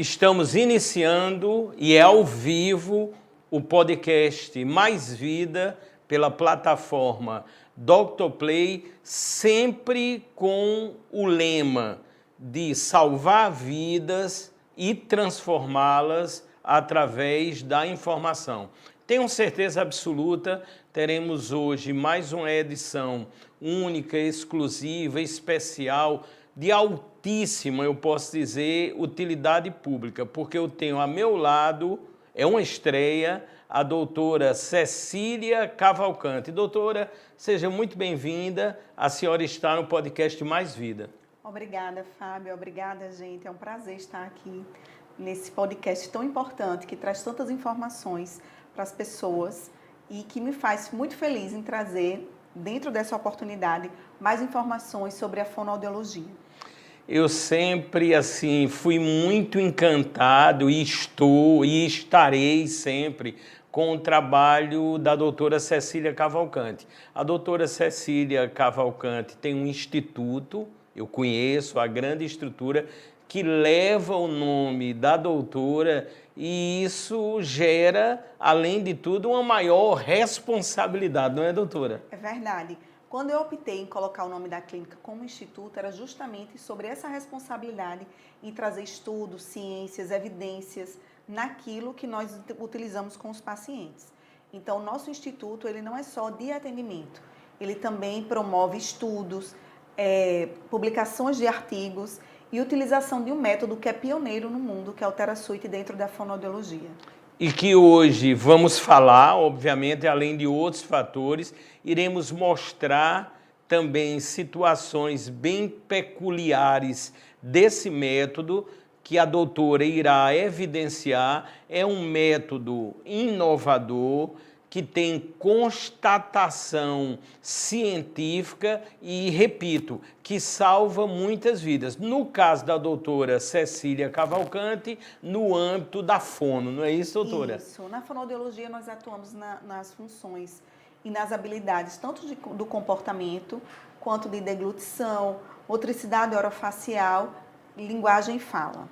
Estamos iniciando e é ao vivo o podcast Mais Vida pela plataforma Dr. Play, sempre com o lema de salvar vidas e transformá-las através da informação. Tenho certeza absoluta, teremos hoje mais uma edição única, exclusiva, especial, de altíssima, eu posso dizer, utilidade pública, porque eu tenho a meu lado, é uma estreia, a doutora Cecília Cavalcante. Doutora, seja muito bem-vinda, a senhora está no podcast Mais Vida. Obrigada, Fábio, obrigada, gente, é um prazer estar aqui nesse podcast tão importante, que traz tantas informações para as pessoas e que me faz muito feliz em trazer, dentro dessa oportunidade, mais informações sobre a fonoaudiologia. Eu sempre, fui muito encantado e estou e estarei sempre com o trabalho da doutora Cecília Cavalcante. A doutora Cecília Cavalcante tem um instituto, eu conheço a grande estrutura, que leva o nome da doutora e isso gera, além de tudo, uma maior responsabilidade, não é, doutora? É verdade. Quando eu optei em colocar o nome da clínica como instituto, era justamente sobre essa responsabilidade em trazer estudos, ciências, evidências naquilo que nós utilizamos com os pacientes. Então, o nosso instituto ele não é só de atendimento, ele também promove estudos, publicações de artigos e utilização de um método que é pioneiro no mundo, que é o TheraSuite dentro da fonoaudiologia. E que hoje vamos falar, obviamente, além de outros fatores, iremos mostrar também situações bem peculiares desse método que a doutora irá evidenciar. É um método inovador, que tem constatação científica e, repito, que salva muitas vidas. No caso da doutora Cecília Cavalcante, no âmbito da fono, não é isso, doutora? Isso. Na fonoaudiologia, nós atuamos nas funções e nas habilidades, tanto do comportamento, quanto de deglutição, motricidade orofacial, linguagem e fala.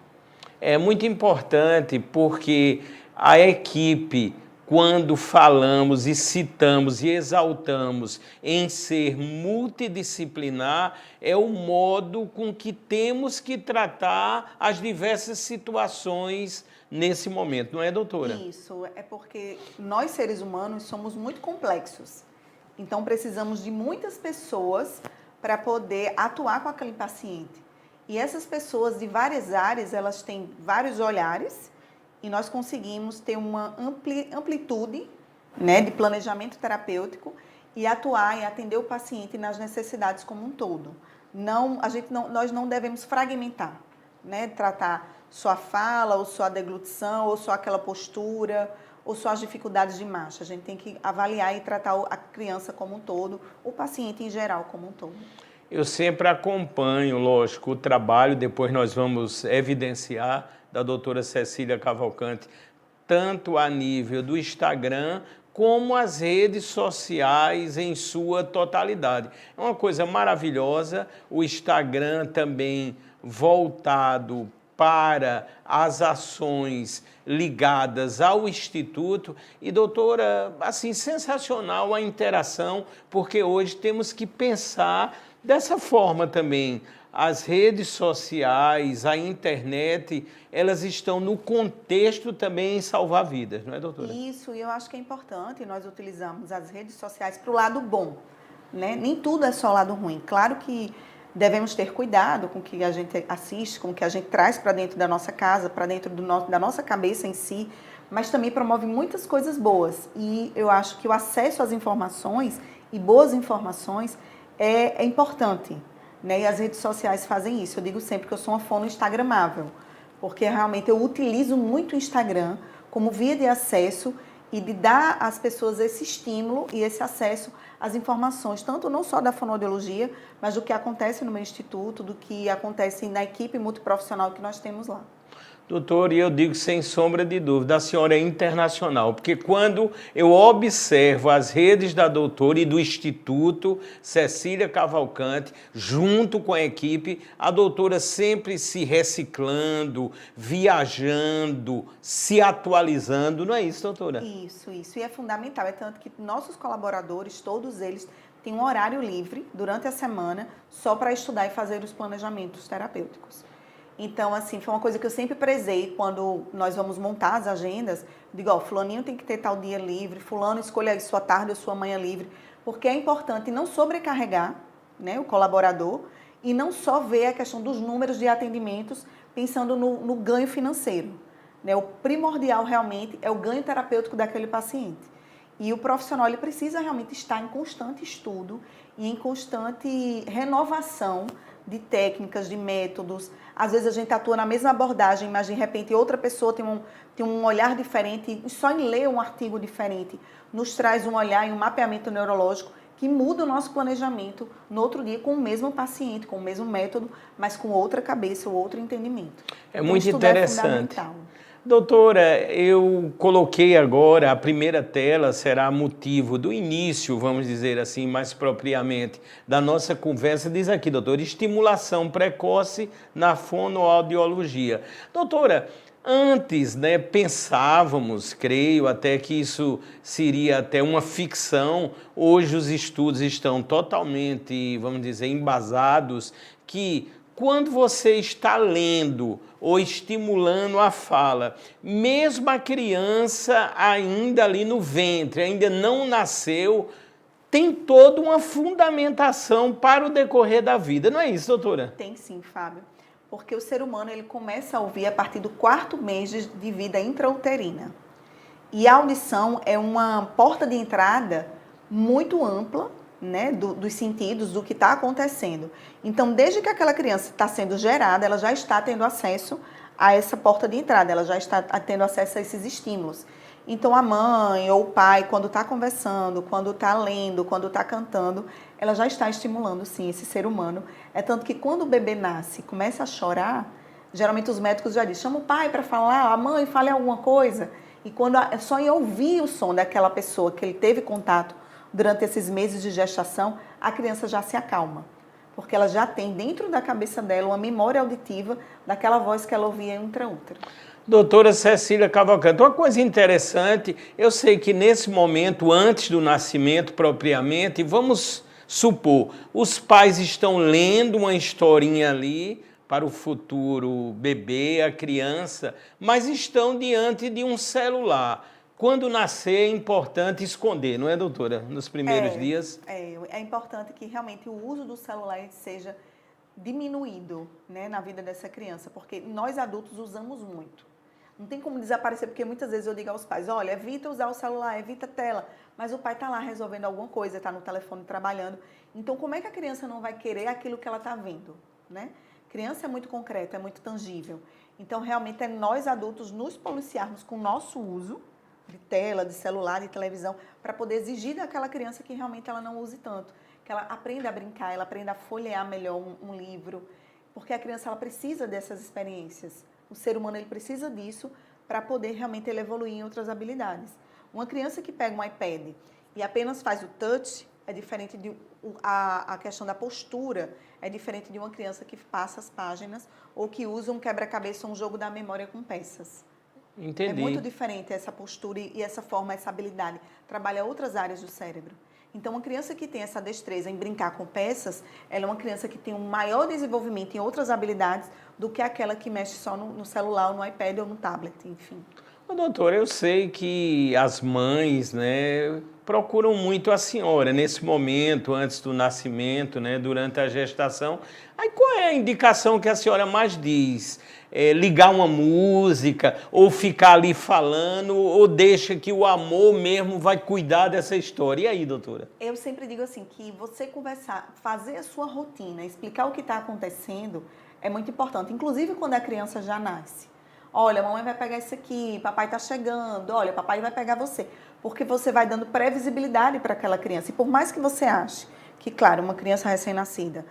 É muito importante porque a equipe, quando falamos e citamos e exaltamos em ser multidisciplinar, é o modo com que temos que tratar as diversas situações nesse momento, não é, doutora? Isso, é porque nós seres humanos somos muito complexos, então precisamos de muitas pessoas para poder atuar com aquele paciente. E essas pessoas de várias áreas, elas têm vários olhares, e nós conseguimos ter uma amplitude, né, de planejamento terapêutico e atuar e atender o paciente nas necessidades como um todo. Nós não devemos fragmentar, né, tratar só a fala, ou só a deglutição, ou só aquela postura, ou só as dificuldades de marcha. A gente tem que avaliar e tratar a criança como um todo, o paciente em geral como um todo. Eu sempre acompanho, lógico, o trabalho, depois nós vamos evidenciar, da doutora Cecília Cavalcante, tanto a nível do Instagram, como as redes sociais em sua totalidade. É uma coisa maravilhosa, o Instagram também voltado para as ações ligadas ao Instituto. E, doutora, assim, sensacional a interação, porque hoje temos que pensar dessa forma também. As redes sociais, a internet, elas estão no contexto também em salvar vidas, não é, doutora? Isso, e eu acho que é importante nós utilizarmos as redes sociais para o lado bom, né? Nem tudo é só o lado ruim. Claro que devemos ter cuidado com o que a gente assiste, com o que a gente traz para dentro da nossa casa, para dentro da nossa cabeça em si, mas também promove muitas coisas boas. E eu acho que o acesso às informações e boas informações é importante. Né? E as redes sociais fazem isso. Eu digo sempre que eu sou uma fono instagramável, porque realmente eu utilizo muito o Instagram como via de acesso e de dar às pessoas esse estímulo e esse acesso às informações, tanto não só da fonoaudiologia, mas do que acontece no meu instituto, do que acontece na equipe multiprofissional que nós temos lá. Doutor, e eu digo sem sombra de dúvida, a senhora é internacional, porque quando eu observo as redes da doutora e do Instituto Cecília Cavalcante, junto com a equipe, a doutora sempre se reciclando, viajando, se atualizando, não é isso, doutora? Isso. E é fundamental, é tanto que nossos colaboradores, todos eles, têm um horário livre durante a semana só para estudar e fazer os planejamentos terapêuticos. Então, assim, foi uma coisa que eu sempre prezei quando nós vamos montar as agendas. Digo, ó, fulaninho tem que ter tal dia livre, fulano escolha aí sua tarde ou sua manhã livre, porque é importante não sobrecarregar, né, o colaborador e não só ver a questão dos números de atendimentos pensando no ganho financeiro. Né? O primordial realmente é o ganho terapêutico daquele paciente. E o profissional ele precisa realmente estar em constante estudo e em constante renovação de técnicas, de métodos. Às vezes a gente atua na mesma abordagem, mas de repente outra pessoa tem um olhar diferente, e só em ler um artigo diferente nos traz um olhar e um mapeamento neurológico que muda o nosso planejamento no outro dia com o mesmo paciente, com o mesmo método, mas com outra cabeça, ou outro entendimento. É então, muito interessante. É doutora, eu coloquei agora, a primeira tela será motivo do início, vamos dizer assim, mais propriamente, da nossa conversa. Diz aqui, doutora, estimulação precoce na fonoaudiologia. Doutora, antes, né, pensávamos, creio, até que isso seria até uma ficção. Hoje os estudos estão totalmente, vamos dizer, embasados, que quando você está lendo ou estimulando a fala, mesmo a criança ainda ali no ventre, ainda não nasceu, tem toda uma fundamentação para o decorrer da vida. Não é isso, doutora? Tem sim, Fábio. Porque o ser humano ele começa a ouvir a partir do 4º mês de vida intrauterina. E a audição é uma porta de entrada muito ampla, né, dos sentidos, do que está acontecendo. Então, desde que aquela criança está sendo gerada, ela já está tendo acesso a essa porta de entrada, ela já está tendo acesso a esses estímulos. Então, a mãe ou o pai, quando está conversando, quando está lendo, quando está cantando, ela já está estimulando, sim, esse ser humano. É tanto que quando o bebê nasce e começa a chorar, geralmente os médicos já dizem, chama o pai para falar, a mãe, fale alguma coisa. E quando é só em ouvir o som daquela pessoa que ele teve contato durante esses meses de gestação, a criança já se acalma. Porque ela já tem dentro da cabeça dela uma memória auditiva daquela voz que ela ouvia intra-útero. Doutora Cecília Cavalcante, uma coisa interessante, eu sei que nesse momento, antes do nascimento propriamente, vamos supor, os pais estão lendo uma historinha ali para o futuro bebê, a criança, mas estão diante de um celular. Quando nascer é importante esconder, não é, doutora? Nos primeiros dias? É importante que realmente o uso do celular seja diminuído, né, na vida dessa criança, porque nós adultos usamos muito. Não tem como desaparecer, porque muitas vezes eu digo aos pais, olha, evita usar o celular, evita a tela, mas o pai está lá resolvendo alguma coisa, está no telefone trabalhando. Então, como é que a criança não vai querer aquilo que ela está vendo, né? Criança é muito concreto, é muito tangível. Então, realmente, é nós adultos nos policiarmos com o nosso uso de tela, de celular, de televisão, para poder exigir daquela criança que realmente ela não use tanto, que ela aprenda a brincar, ela aprenda a folhear melhor um livro, porque a criança ela precisa dessas experiências. O ser humano ele precisa disso para poder realmente ele evoluir em outras habilidades. Uma criança que pega um iPad e apenas faz o touch é diferente de a questão da postura, é diferente de uma criança que passa as páginas ou que usa um quebra-cabeça ou um jogo da memória com peças. Entendi. É muito diferente essa postura e essa forma, essa habilidade. Trabalha outras áreas do cérebro. Então, uma criança que tem essa destreza em brincar com peças, ela é uma criança que tem um maior desenvolvimento em outras habilidades do que aquela que mexe só no celular, ou no iPad ou no tablet, enfim. Ô, doutora, eu sei que as mães, né, procuram muito a senhora nesse momento, antes do nascimento, né, durante a gestação. Aí qual é a indicação que a senhora mais diz? Ligar uma música, ou ficar ali falando, ou deixa que o amor mesmo vai cuidar dessa história? E aí, doutora? Eu sempre digo assim, que você conversar, fazer a sua rotina, explicar o que está acontecendo, é muito importante. Inclusive quando a criança já nasce. Olha, a mamãe vai pegar isso aqui, papai está chegando, olha, papai vai pegar você. Porque você vai dando previsibilidade para aquela criança. E por mais que você ache que, claro, uma criança recém-nascida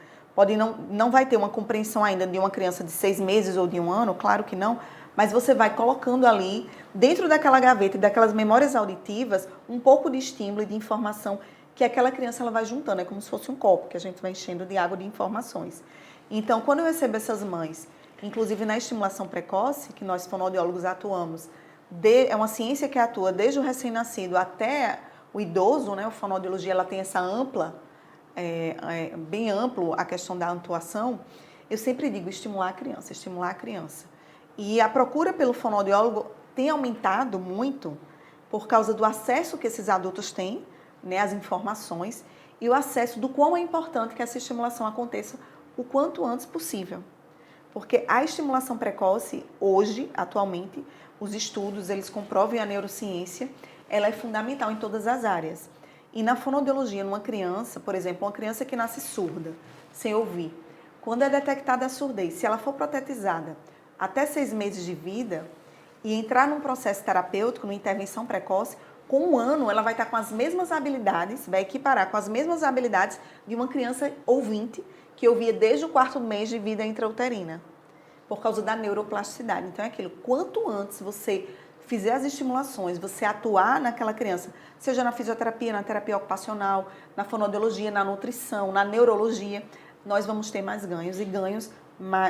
não vai ter uma compreensão ainda de uma criança de 6 meses ou de 1 ano, claro que não, Mas você vai colocando ali, dentro daquela gaveta e daquelas memórias auditivas, um pouco de estímulo e de informação que aquela criança ela vai juntando. É como se fosse um copo que a gente vai enchendo de água de informações. Então, quando eu recebo essas mães, inclusive na estimulação precoce, que nós fonoaudiólogos atuamos, é uma ciência que atua desde o recém-nascido até o idoso, né? A fonoaudiologia ela tem essa bem amplo a questão da atuação. Eu sempre digo estimular a criança. E a procura pelo fonoaudiólogo tem aumentado muito por causa do acesso que esses adultos têm, né, às informações, e o acesso do quão é importante que essa estimulação aconteça o quanto antes possível. Porque a estimulação precoce, hoje, atualmente, os estudos, eles comprovam e a neurociência, ela é fundamental em todas as áreas. E na fonoaudiologia, numa criança, por exemplo, uma criança que nasce surda, sem ouvir, quando é detectada a surdez, se ela for protetizada até 6 meses de vida e entrar num processo terapêutico, numa intervenção precoce, com 1 ano ela vai estar com as mesmas habilidades, vai equiparar com as mesmas habilidades de uma criança ouvinte que ouvia desde o 4º mês de vida intrauterina, por causa da neuroplasticidade. Então é aquilo, quanto antes você fizer as estimulações, você atuar naquela criança, seja na fisioterapia, na terapia ocupacional, na fonoaudiologia, na nutrição, na neurologia, nós vamos ter mais ganhos, e ganhos,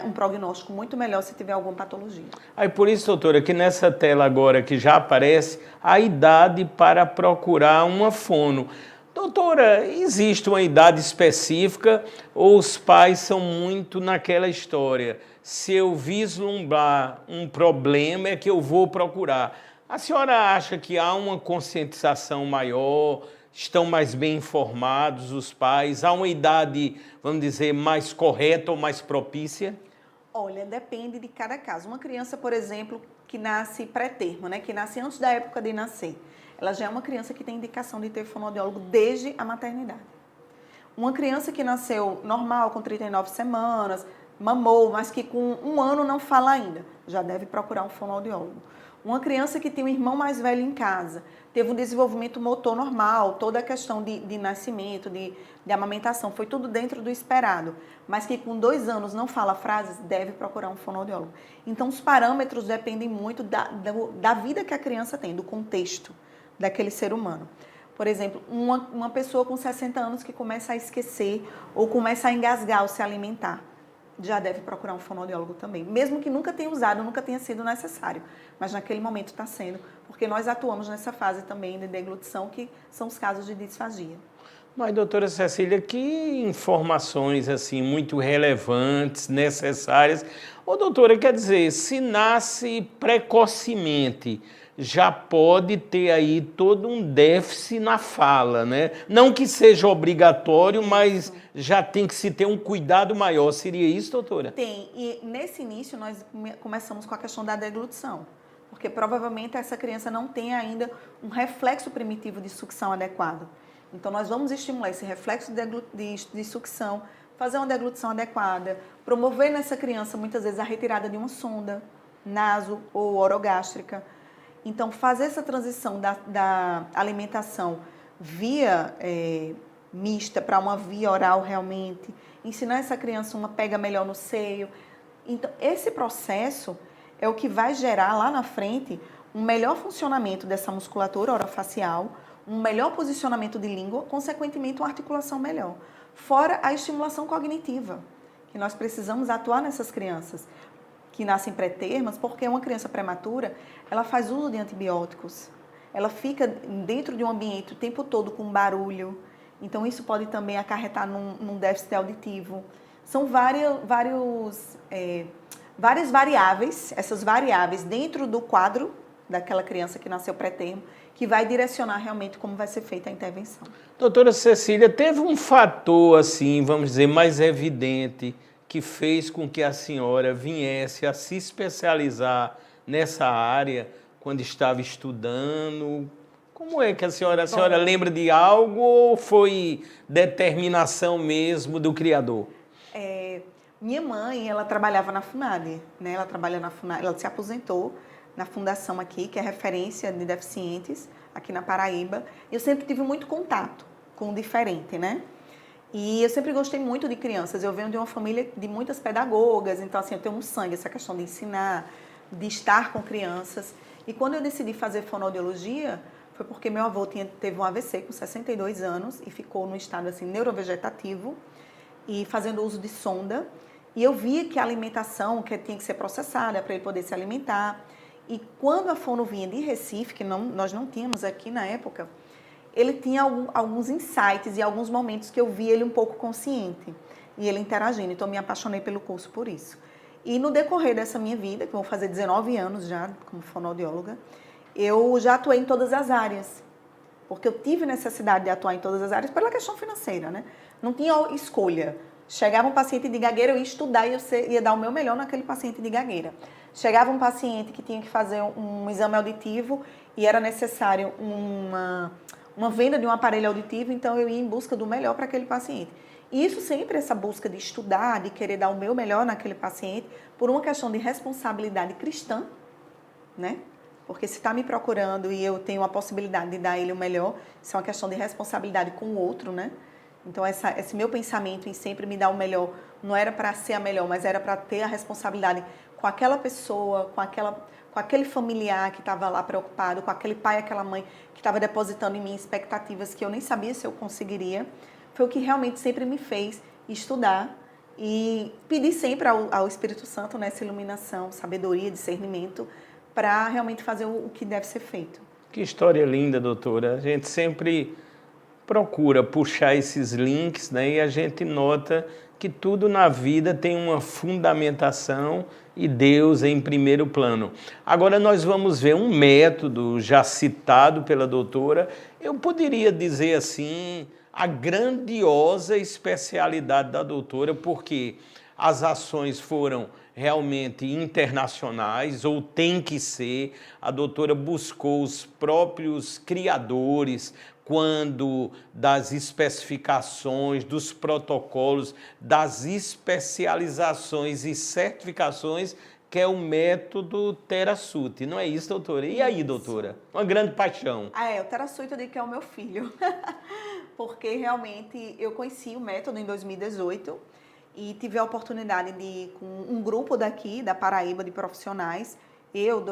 um prognóstico muito melhor se tiver alguma patologia. Aí por isso, doutora, que nessa tela agora que já aparece a idade para procurar uma fono. Doutora, existe uma idade específica ou os pais são muito naquela história? Se eu vislumbrar um problema é que eu vou procurar. A senhora acha que há uma conscientização maior, estão mais bem informados os pais, há uma idade, vamos dizer, mais correta ou mais propícia? Olha, depende de cada caso. Uma criança, por exemplo, que nasce pré-termo, né, que nasce antes da época de nascer, ela já é uma criança que tem indicação de ter fonoaudiólogo desde a maternidade. Uma criança que nasceu normal, com 39 semanas, mamou, mas que com 1 ano não fala ainda, já deve procurar um fonoaudiólogo. Uma criança que tem um irmão mais velho em casa, teve um desenvolvimento motor normal, toda a questão de nascimento, de amamentação, foi tudo dentro do esperado, mas que com 2 anos não fala frases, deve procurar um fonoaudiólogo. Então, os parâmetros dependem muito da vida que a criança tem, do contexto daquele ser humano. Por exemplo, uma pessoa com 60 anos que começa a esquecer ou começa a engasgar ao se alimentar, já deve procurar um fonoaudiólogo também, mesmo que nunca tenha usado, nunca tenha sido necessário, mas naquele momento está sendo, porque nós atuamos nessa fase também de deglutição, que são os casos de disfagia. Mas, doutora Cecília, que informações assim muito relevantes, necessárias. Ô, doutora, quer dizer, se nasce precocemente, já pode ter aí todo um déficit na fala, né? Não que seja obrigatório, mas já tem que se ter um cuidado maior. Seria isso, doutora? Tem, e nesse início nós começamos com a questão da deglutição, porque provavelmente essa criança não tem ainda um reflexo primitivo de sucção adequado. Então nós vamos estimular esse reflexo de sucção, fazer uma deglutição adequada, promover nessa criança muitas vezes a retirada de uma sonda naso ou orogástrica. Então, fazer essa transição da alimentação via mista para uma via oral realmente, ensinar essa criança uma pega melhor no seio. Então, esse processo é o que vai gerar lá na frente um melhor funcionamento dessa musculatura orofacial, um melhor posicionamento de língua, consequentemente uma articulação melhor. Fora a estimulação cognitiva, que nós precisamos atuar nessas crianças que nascem pré-termas, porque uma criança prematura, ela faz uso de antibióticos, ela fica dentro de um ambiente o tempo todo com barulho, então isso pode também acarretar num déficit auditivo. São várias variáveis, essas variáveis dentro do quadro daquela criança que nasceu pré-termo, que vai direcionar realmente como vai ser feita a intervenção. Doutora Cecília, teve um fator, assim, vamos dizer, mais evidente, que fez com que a senhora viesse a se especializar nessa área quando estava estudando? Como é que a senhora lembra de algo ou foi determinação mesmo do Criador? Minha mãe, ela trabalhava na FUNAD, né? Ela trabalha na FUNAD, ela se aposentou na fundação aqui, que é referência de deficientes aqui na Paraíba. Eu sempre tive muito contato com o diferente, né? E eu sempre gostei muito de crianças. Eu venho de uma família de muitas pedagogas, então assim, eu tenho no sangue essa questão de ensinar, de estar com crianças. E quando eu decidi fazer fonoaudiologia, foi porque meu avô teve um AVC com 62 anos e ficou num estado assim, neurovegetativo e fazendo uso de sonda. E eu via que a alimentação que tinha que ser processada para ele poder se alimentar. E quando a fono vinha de Recife, que nós não tínhamos aqui na época, ele tinha alguns insights e alguns momentos que eu via ele um pouco consciente e ele interagindo. Então, eu me apaixonei pelo curso por isso. E no decorrer dessa minha vida, que eu vou fazer 19 anos já como fonoaudióloga, eu já atuei em todas as áreas. Porque eu tive necessidade de atuar em todas as áreas pela questão financeira, né? Não tinha escolha. Chegava um paciente de gagueira, eu ia estudar e eu ia dar o meu melhor naquele paciente de gagueira. Chegava um paciente que tinha que fazer um exame auditivo e era necessário uma venda de um aparelho auditivo, então eu ia em busca do melhor para aquele paciente. E isso sempre, essa busca de estudar, de querer dar o meu melhor naquele paciente, por uma questão de responsabilidade cristã, né? Porque se está me procurando e eu tenho a possibilidade de dar a ele o melhor, isso é uma questão de responsabilidade com o outro, né? Então, esse meu pensamento em sempre me dar o melhor, não era para ser a melhor, mas era para ter a responsabilidade com aquela pessoa, com aquele familiar que estava lá preocupado, com aquele pai, aquela mãe que estava depositando em mim expectativas que eu nem sabia se eu conseguiria. Foi o que realmente sempre me fez estudar e pedir sempre ao Espírito Santo, né, essa iluminação, sabedoria, discernimento, para realmente fazer o que deve ser feito. Que história linda, doutora. A gente sempre procura puxar esses links, né, e a gente nota que tudo na vida tem uma fundamentação e Deus em primeiro plano. Agora nós vamos ver um método já citado pela doutora, eu poderia dizer assim, a grandiosa especialidade da doutora, porque as ações foram realmente internacionais, ou tem que ser. A doutora buscou os próprios criadores, quando das especificações, dos protocolos, das especializações e certificações, que é o método TheraSuite. Não é isso, doutora? E aí, doutora? Uma grande paixão. O TheraSuite eu digo que é o meu filho, porque realmente eu conheci o método em 2018 e tive a oportunidade de ir com um grupo daqui, da Paraíba, de profissionais, eu,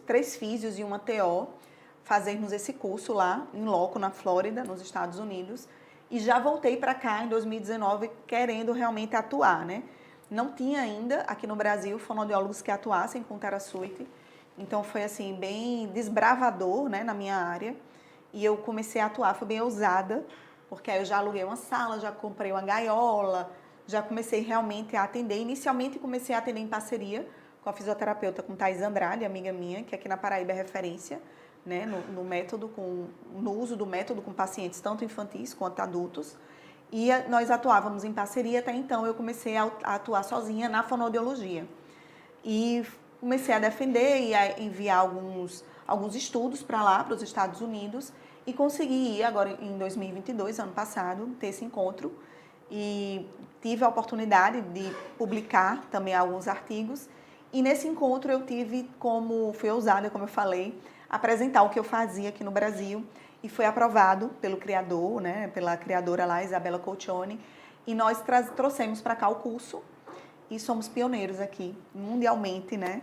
três físios e uma TO, fazermos esse curso lá, em loco, na Flórida, nos Estados Unidos, e já voltei para cá em 2019 querendo realmente atuar, né? Não tinha ainda aqui no Brasil fonoaudiólogos que atuassem com TheraSuite, então foi assim bem desbravador, né, na minha área, e eu comecei a atuar, foi bem ousada, porque aí eu já aluguei uma sala, já comprei uma gaiola, já comecei realmente a atender. Inicialmente comecei a atender em parceria com a fisioterapeuta, com Thais Andrade, amiga minha, que aqui na Paraíba é referência, né, no uso do método com pacientes tanto infantis quanto adultos. E nós atuávamos em parceria, até então eu comecei a atuar sozinha na fonoaudiologia. E comecei a defender e a enviar alguns estudos para lá, para os Estados Unidos, e consegui ir agora em 2022, ano passado, ter esse encontro. E tive a oportunidade de publicar também alguns artigos. E nesse encontro eu tive fui ousada, como eu falei, apresentar o que eu fazia aqui no Brasil e foi aprovado pelo criador, né, pela criadora lá, Isabela Colcioni, e nós trouxemos para cá o curso e somos pioneiros aqui, mundialmente, né?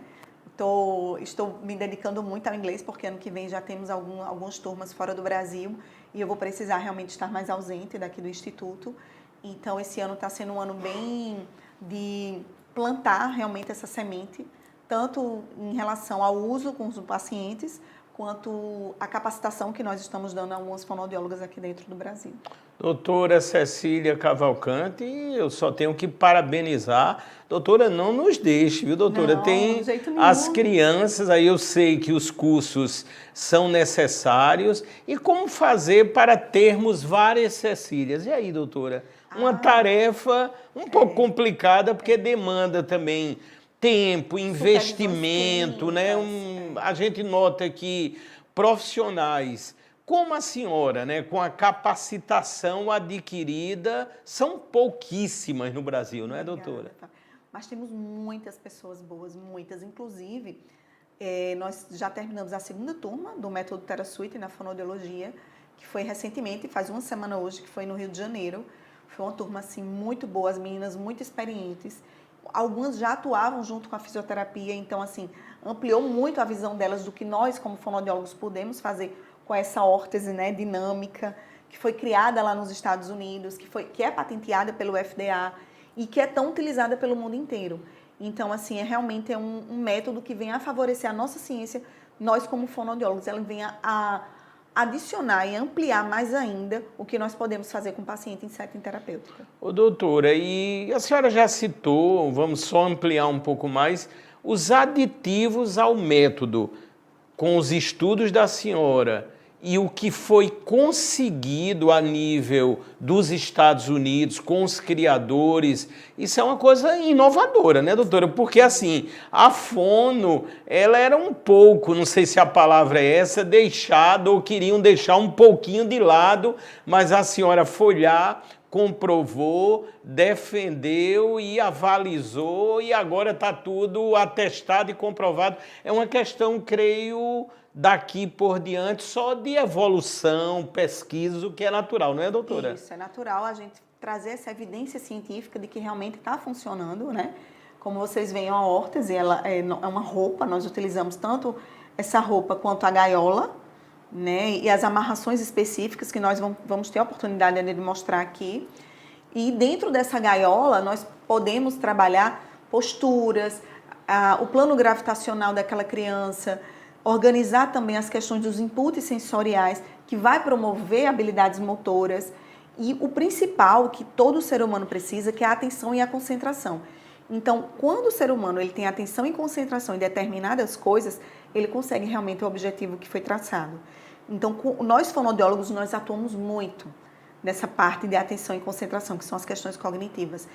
Estou me dedicando muito ao inglês, porque ano que vem já temos algumas turmas fora do Brasil e eu vou precisar realmente estar mais ausente daqui do Instituto. Então, esse ano está sendo um ano bem de plantar realmente essa semente, tanto em relação ao uso com os pacientes, quanto a capacitação que nós estamos dando a algumas fonoaudiólogas aqui dentro do Brasil. Doutora Cecília Cavalcante, eu só tenho que parabenizar. Doutora, não nos deixe, viu, doutora? Não, tem de jeito nenhum. As crianças, aí eu sei que os cursos são necessários. E como fazer para termos várias Cecílias? E aí, doutora? Uma tarefa um pouco complicada, porque demanda também tempo, investimento, né? A gente nota que profissionais como a senhora, né, com a capacitação adquirida, são pouquíssimas no Brasil, não é, doutora? Mas temos muitas pessoas boas, muitas. Inclusive, nós já terminamos a segunda turma do método TheraSuite na fonoaudiologia, que foi recentemente, faz uma semana hoje, que foi no Rio de Janeiro. Foi uma turma assim, muito boa, as meninas muito experientes. Algumas já atuavam junto com a fisioterapia, então, assim, ampliou muito a visão delas do que nós, como fonoaudiólogos, podemos fazer com essa órtese, né, dinâmica, que foi criada lá nos Estados Unidos, que é patenteada pelo FDA e que é tão utilizada pelo mundo inteiro. Então, assim, realmente um método que vem a favorecer a nossa ciência, nós como fonoaudiólogos, ela vem a adicionar e ampliar mais ainda o que nós podemos fazer com o paciente em setting terapêutica. Ô, doutora, e a senhora já citou, vamos só ampliar um pouco mais, os aditivos ao método, com os estudos da senhora e o que foi conseguido a nível dos Estados Unidos com os criadores, isso é uma coisa inovadora, né, doutora? Porque, assim, a fono, ela era um pouco, não sei se a palavra é essa, deixada ou queriam deixar um pouquinho de lado, mas a senhora foi lá, comprovou, defendeu e avalizou e agora está tudo atestado e comprovado. É uma questão, creio, daqui por diante só de evolução, pesquisa, o que é natural, não é, doutora? Isso, é natural a gente trazer essa evidência científica de que realmente está funcionando, né? Como vocês veem, a órtese, ela é uma roupa, nós utilizamos tanto essa roupa quanto a gaiola, né? E as amarrações específicas que nós vamos ter a oportunidade de mostrar aqui. E dentro dessa gaiola, nós podemos trabalhar posturas, o plano gravitacional daquela criança, organizar também as questões dos inputs sensoriais, que vai promover habilidades motoras. E o principal que todo ser humano precisa, que é a atenção e a concentração. Então, quando o ser humano ele tem atenção e concentração em determinadas coisas, ele consegue realmente o objetivo que foi traçado. Então, nós fonoaudiólogos, nós atuamos muito nessa parte de atenção e concentração, que são as questões cognitivas.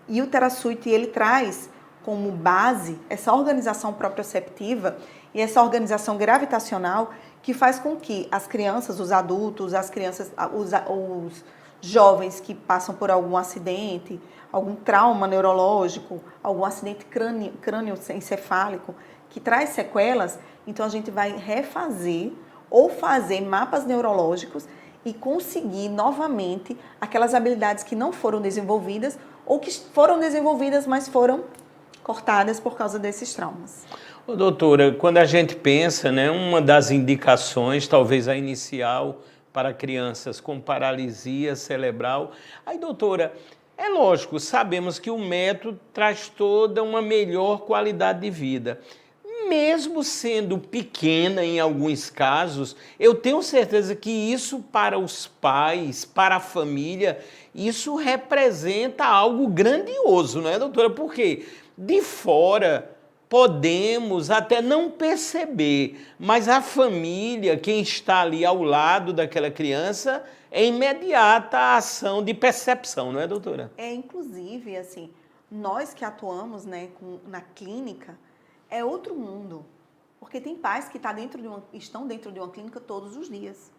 E o TheraSuite, ele traz como base essa organização proprioceptiva e essa organização gravitacional que faz com que as crianças, os adultos, as crianças, os jovens que passam por algum acidente, algum trauma neurológico, algum acidente crânioencefálico que traz sequelas, então a gente vai refazer ou fazer mapas neurológicos e conseguir novamente aquelas habilidades que não foram desenvolvidas ou que foram desenvolvidas, mas foram cortadas por causa desses traumas. Ô, doutora, quando a gente pensa, né, uma das indicações, talvez a inicial, para crianças com paralisia cerebral, aí, doutora, é lógico, sabemos que o método traz toda uma melhor qualidade de vida. Mesmo sendo pequena em alguns casos, eu tenho certeza que isso para os pais, para a família, isso representa algo grandioso, não é, doutora? Porque de fora podemos até não perceber, mas a família, quem está ali ao lado daquela criança, é imediata a ação de percepção, não é, doutora? Inclusive, assim, nós que atuamos, né, na clínica, é outro mundo, porque tem pais que estão dentro de uma clínica todos os dias,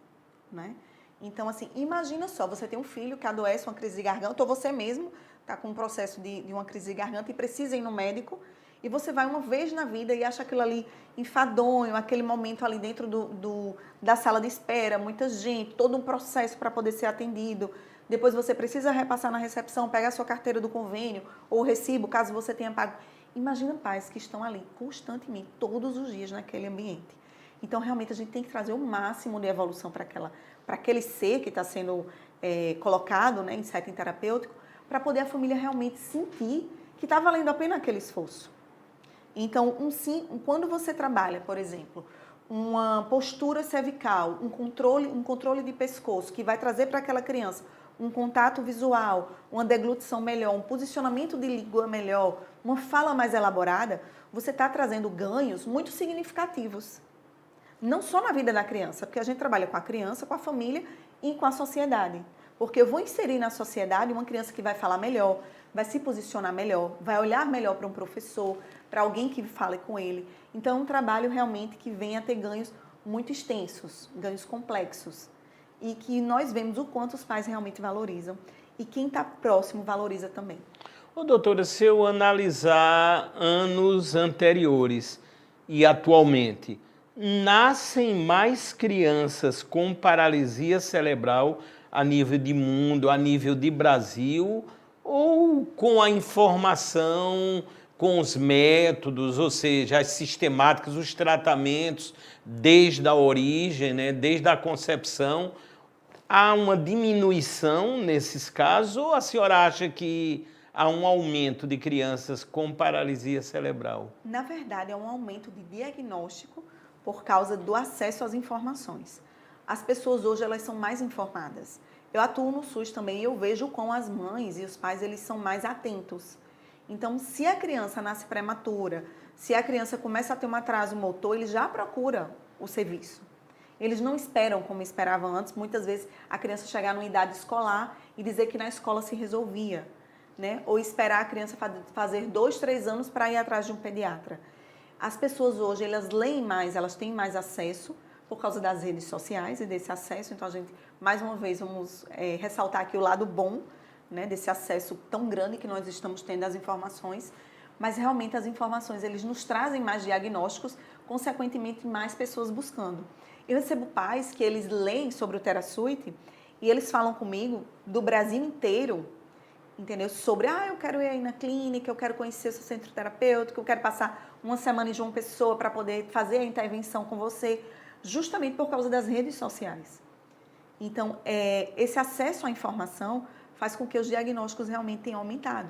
né? Então, assim, imagina só, você tem um filho que adoece uma crise de garganta, ou você mesmo está com um processo de uma crise de garganta e precisa ir no médico, e você vai uma vez na vida e acha aquilo ali enfadonho, aquele momento ali dentro da sala de espera, muita gente, todo um processo para poder ser atendido. Depois você precisa repassar na recepção, pegar a sua carteira do convênio ou o recibo, caso você tenha pago. Imagina pais que estão ali constantemente, todos os dias naquele ambiente. Então, realmente, a gente tem que trazer o máximo de evolução para aquele ser que está sendo colocado, né, em setting terapêutico, para poder a família realmente sentir que está valendo a pena aquele esforço. Então, quando você trabalha, por exemplo, uma postura cervical, um controle de pescoço, que vai trazer para aquela criança um contato visual, uma deglutição melhor, um posicionamento de língua melhor, uma fala mais elaborada, você está trazendo ganhos muito significativos. Não só na vida da criança, porque a gente trabalha com a criança, com a família e com a sociedade. Porque eu vou inserir na sociedade uma criança que vai falar melhor, vai se posicionar melhor, vai olhar melhor para um professor, para alguém que fale com ele. Então, é um trabalho realmente que vem a ter ganhos muito extensos, ganhos complexos. E que nós vemos o quanto os pais realmente valorizam. E quem está próximo valoriza também. Ô, doutora, se eu analisar anos anteriores e atualmente, nascem mais crianças com paralisia cerebral a nível de mundo, a nível de Brasil, ou Ou com a informação, com os métodos, ou seja, as sistemáticas, os tratamentos, desde a origem, né, desde a concepção, há uma diminuição nesses casos, ou a senhora acha que há um aumento de crianças com paralisia cerebral? Na verdade, é um aumento de diagnóstico por causa do acesso às informações. As pessoas hoje elas são mais informadas. Eu atuo no SUS também e eu vejo como as mães e os pais eles são mais atentos. Então, se a criança nasce prematura, se a criança começa a ter um atraso motor, ele já procura o serviço. Eles não esperam como esperavam antes, muitas vezes a criança chegar numa idade escolar e dizer que na escola se resolvia, né? Ou esperar a criança fazer 2, 3 anos para ir atrás de um pediatra. As pessoas hoje, elas leem mais, elas têm mais acesso por causa das redes sociais e desse acesso. Então, a gente, mais uma vez, vamos ressaltar aqui o lado bom, né, desse acesso tão grande que nós estamos tendo às informações. Mas, realmente, as informações, eles nos trazem mais diagnósticos, consequentemente, mais pessoas buscando. Eu recebo pais que eles leem sobre o TheraSuite e eles falam comigo do Brasil inteiro, entendeu? Sobre, eu quero ir aí na clínica, eu quero conhecer o seu centro terapêutico, eu quero passar uma semana em João Pessoa para poder fazer a intervenção com você, justamente por causa das redes sociais. Então, esse acesso à informação faz com que os diagnósticos realmente tenham aumentado.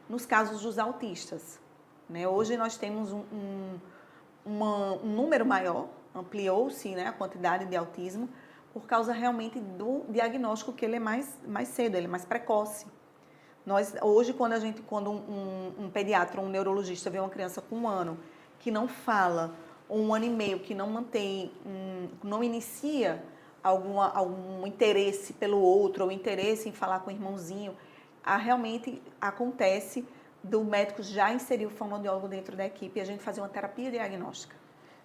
Nos casos dos autistas, né? Hoje nós temos um número maior, ampliou-se, né, a quantidade de autismo, por causa realmente do diagnóstico que ele é mais cedo, ele é mais precoce. Hoje, quando um pediatra, um neurologista vê uma criança com 1 ano que não fala, ou 1 ano e meio que não mantém, não inicia algum interesse pelo outro, ou interesse em falar com o irmãozinho, realmente acontece do médico já inserir o fonoaudiólogo dentro da equipe e a gente fazer uma terapia diagnóstica.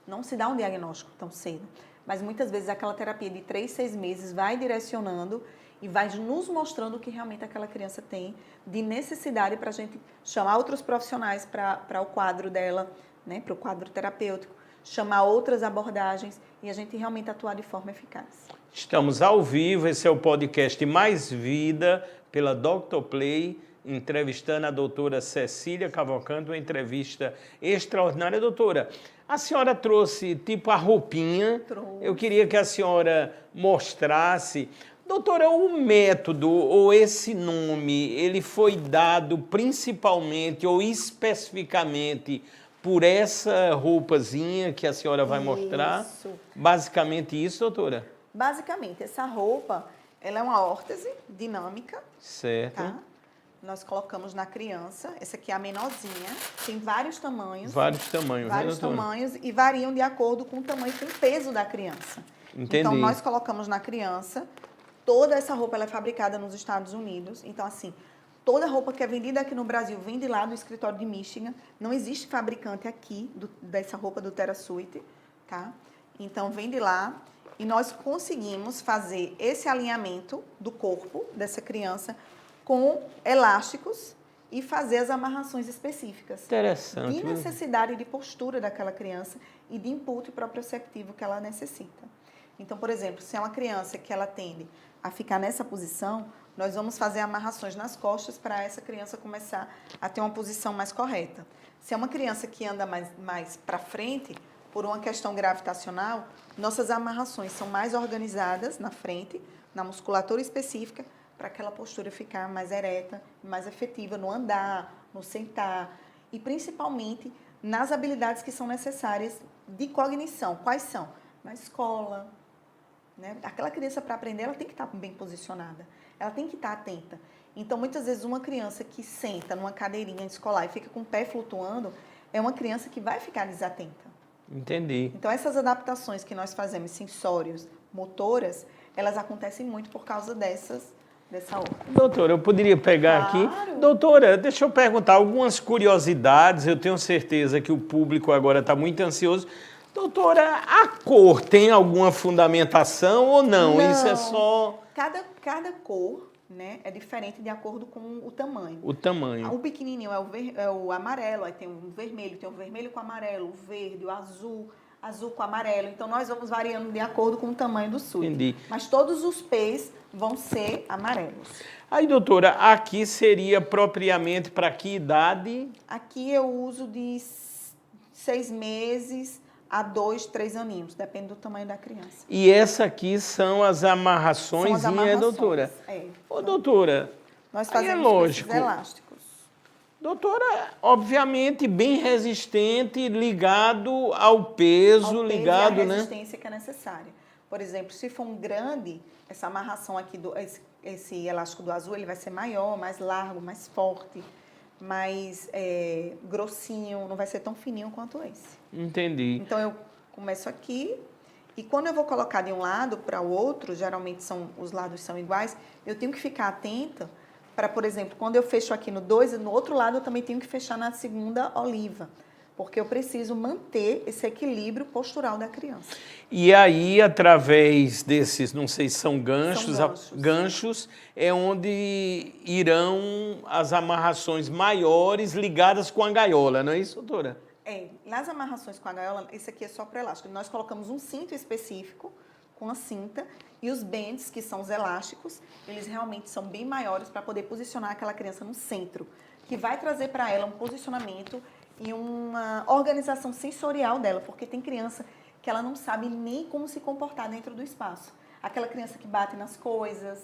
Não se dá um diagnóstico tão cedo, mas muitas vezes aquela terapia de 3, 6 meses vai direcionando e vai nos mostrando o que realmente aquela criança tem de necessidade para a gente chamar outros profissionais para o quadro dela, né, para o quadro terapêutico, chamar outras abordagens e a gente realmente atuar de forma eficaz. Estamos ao vivo, esse é o podcast Mais Vida, pela Dr. Play, entrevistando a doutora Cecília Cavalcante, uma entrevista extraordinária. Doutora, a senhora trouxe tipo a roupinha, eu queria que a senhora mostrasse. Doutora, o método ou esse nome, ele foi dado principalmente ou especificamente por essa roupazinha que a senhora vai mostrar? Isso. Basicamente isso, doutora? Basicamente, essa roupa, ela é uma órtese dinâmica. Certo. Tá? Nós colocamos na criança, essa aqui é a menorzinha, tem vários tamanhos. Vários tamanhos, vários tamanhos e variam de acordo com o tamanho e com o peso da criança. Entendi. Então, nós colocamos na criança, toda essa roupa ela é fabricada nos Estados Unidos, então assim, toda roupa que é vendida aqui no Brasil vem de lá do escritório de Michigan, não existe fabricante aqui dessa roupa do TheraSuite, tá? Então, vem de lá e nós conseguimos fazer esse alinhamento do corpo dessa criança com elásticos e fazer as amarrações específicas. Interessante. De necessidade de postura daquela criança e de input proprioceptivo que ela necessita. Então, por exemplo, se é uma criança que ela tende a ficar nessa posição, nós vamos fazer amarrações nas costas para essa criança começar a ter uma posição mais correta. Se é uma criança que anda mais para frente, por uma questão gravitacional, nossas amarrações são mais organizadas na frente, na musculatura específica, para aquela postura ficar mais ereta, mais efetiva no andar, no sentar e principalmente nas habilidades que são necessárias de cognição. Quais são? Na escola, né? Aquela criança para aprender, ela tem que estar bem posicionada, ela tem que estar atenta. Então, muitas vezes, uma criança que senta numa cadeirinha escolar e fica com o pé flutuando, é uma criança que vai ficar desatenta. Entendi. Então, essas adaptações que nós fazemos, sensórias, motoras, elas acontecem muito por causa dessa roupa. Doutora, eu poderia pegar Claro. aqui? Doutora, deixa eu perguntar algumas curiosidades, eu tenho certeza que o público agora está muito ansioso. Doutora, a cor tem alguma fundamentação ou não? Isso é só... Cada cor, né, é diferente de acordo com o tamanho. O tamanho. O pequenininho é o amarelo, aí tem o vermelho com amarelo, o verde, o azul com amarelo. Então, nós vamos variando de acordo com o tamanho do suíte. Entendi. Mas todos os P's vão ser amarelos. Aí, doutora, aqui seria propriamente para que idade? Aqui eu uso de 6 meses a 2, 3 aninhos, depende do tamanho da criança. E essa aqui são as amarrações, São as amarrações, doutora? é. Ô, doutora, Nós aí fazemos com esses elásticos. Doutora, obviamente bem resistente, ligado ao peso, ligado, e a né? resistência que é necessária. Por exemplo, se for um grande, essa amarração aqui, esse elástico do azul, ele vai ser maior, mais largo, mais forte, mais grossinho, não vai ser tão fininho quanto esse. Entendi. Então, eu começo aqui e quando eu vou colocar de um lado para o outro, geralmente os lados são iguais, eu tenho que ficar atenta para, por exemplo, quando eu fecho aqui no 2, no outro lado eu também tenho que fechar na segunda oliva, porque eu preciso manter esse equilíbrio postural da criança. E aí, através desses, não sei se são ganchos, ganchos é onde irão as amarrações maiores ligadas com a gaiola, não é isso, doutora? Nas amarrações com a gaiola, esse aqui é só para elástico. Nós colocamos um cinto específico com a cinta e os bands, que são os elásticos, eles realmente são bem maiores para poder posicionar aquela criança no centro, que vai trazer para ela um posicionamento e uma organização sensorial dela, porque tem criança que ela não sabe nem como se comportar dentro do espaço. Aquela criança que bate nas coisas,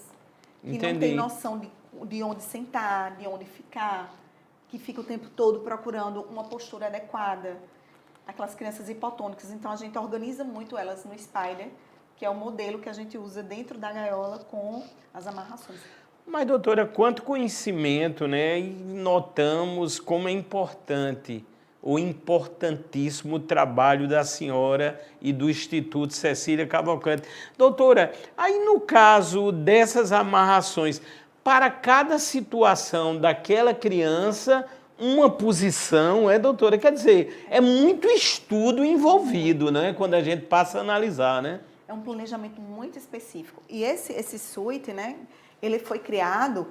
que Entendi. não tem noção de onde sentar, de onde ficar, que fica o tempo todo procurando uma postura adequada. Aquelas crianças hipotônicas. Então, a gente organiza muito elas no Spider, que é o modelo que a gente usa dentro da gaiola com as amarrações. Mas, doutora, quanto conhecimento, né? E notamos como é importante, o importantíssimo trabalho da senhora e do Instituto Cecília Cavalcante. Doutora, aí no caso dessas amarrações, para cada situação daquela criança, uma posição, doutora? Quer dizer, é muito estudo envolvido, né? Quando a gente passa a analisar, né? É um planejamento muito específico. E esse suíte, né? Ele foi criado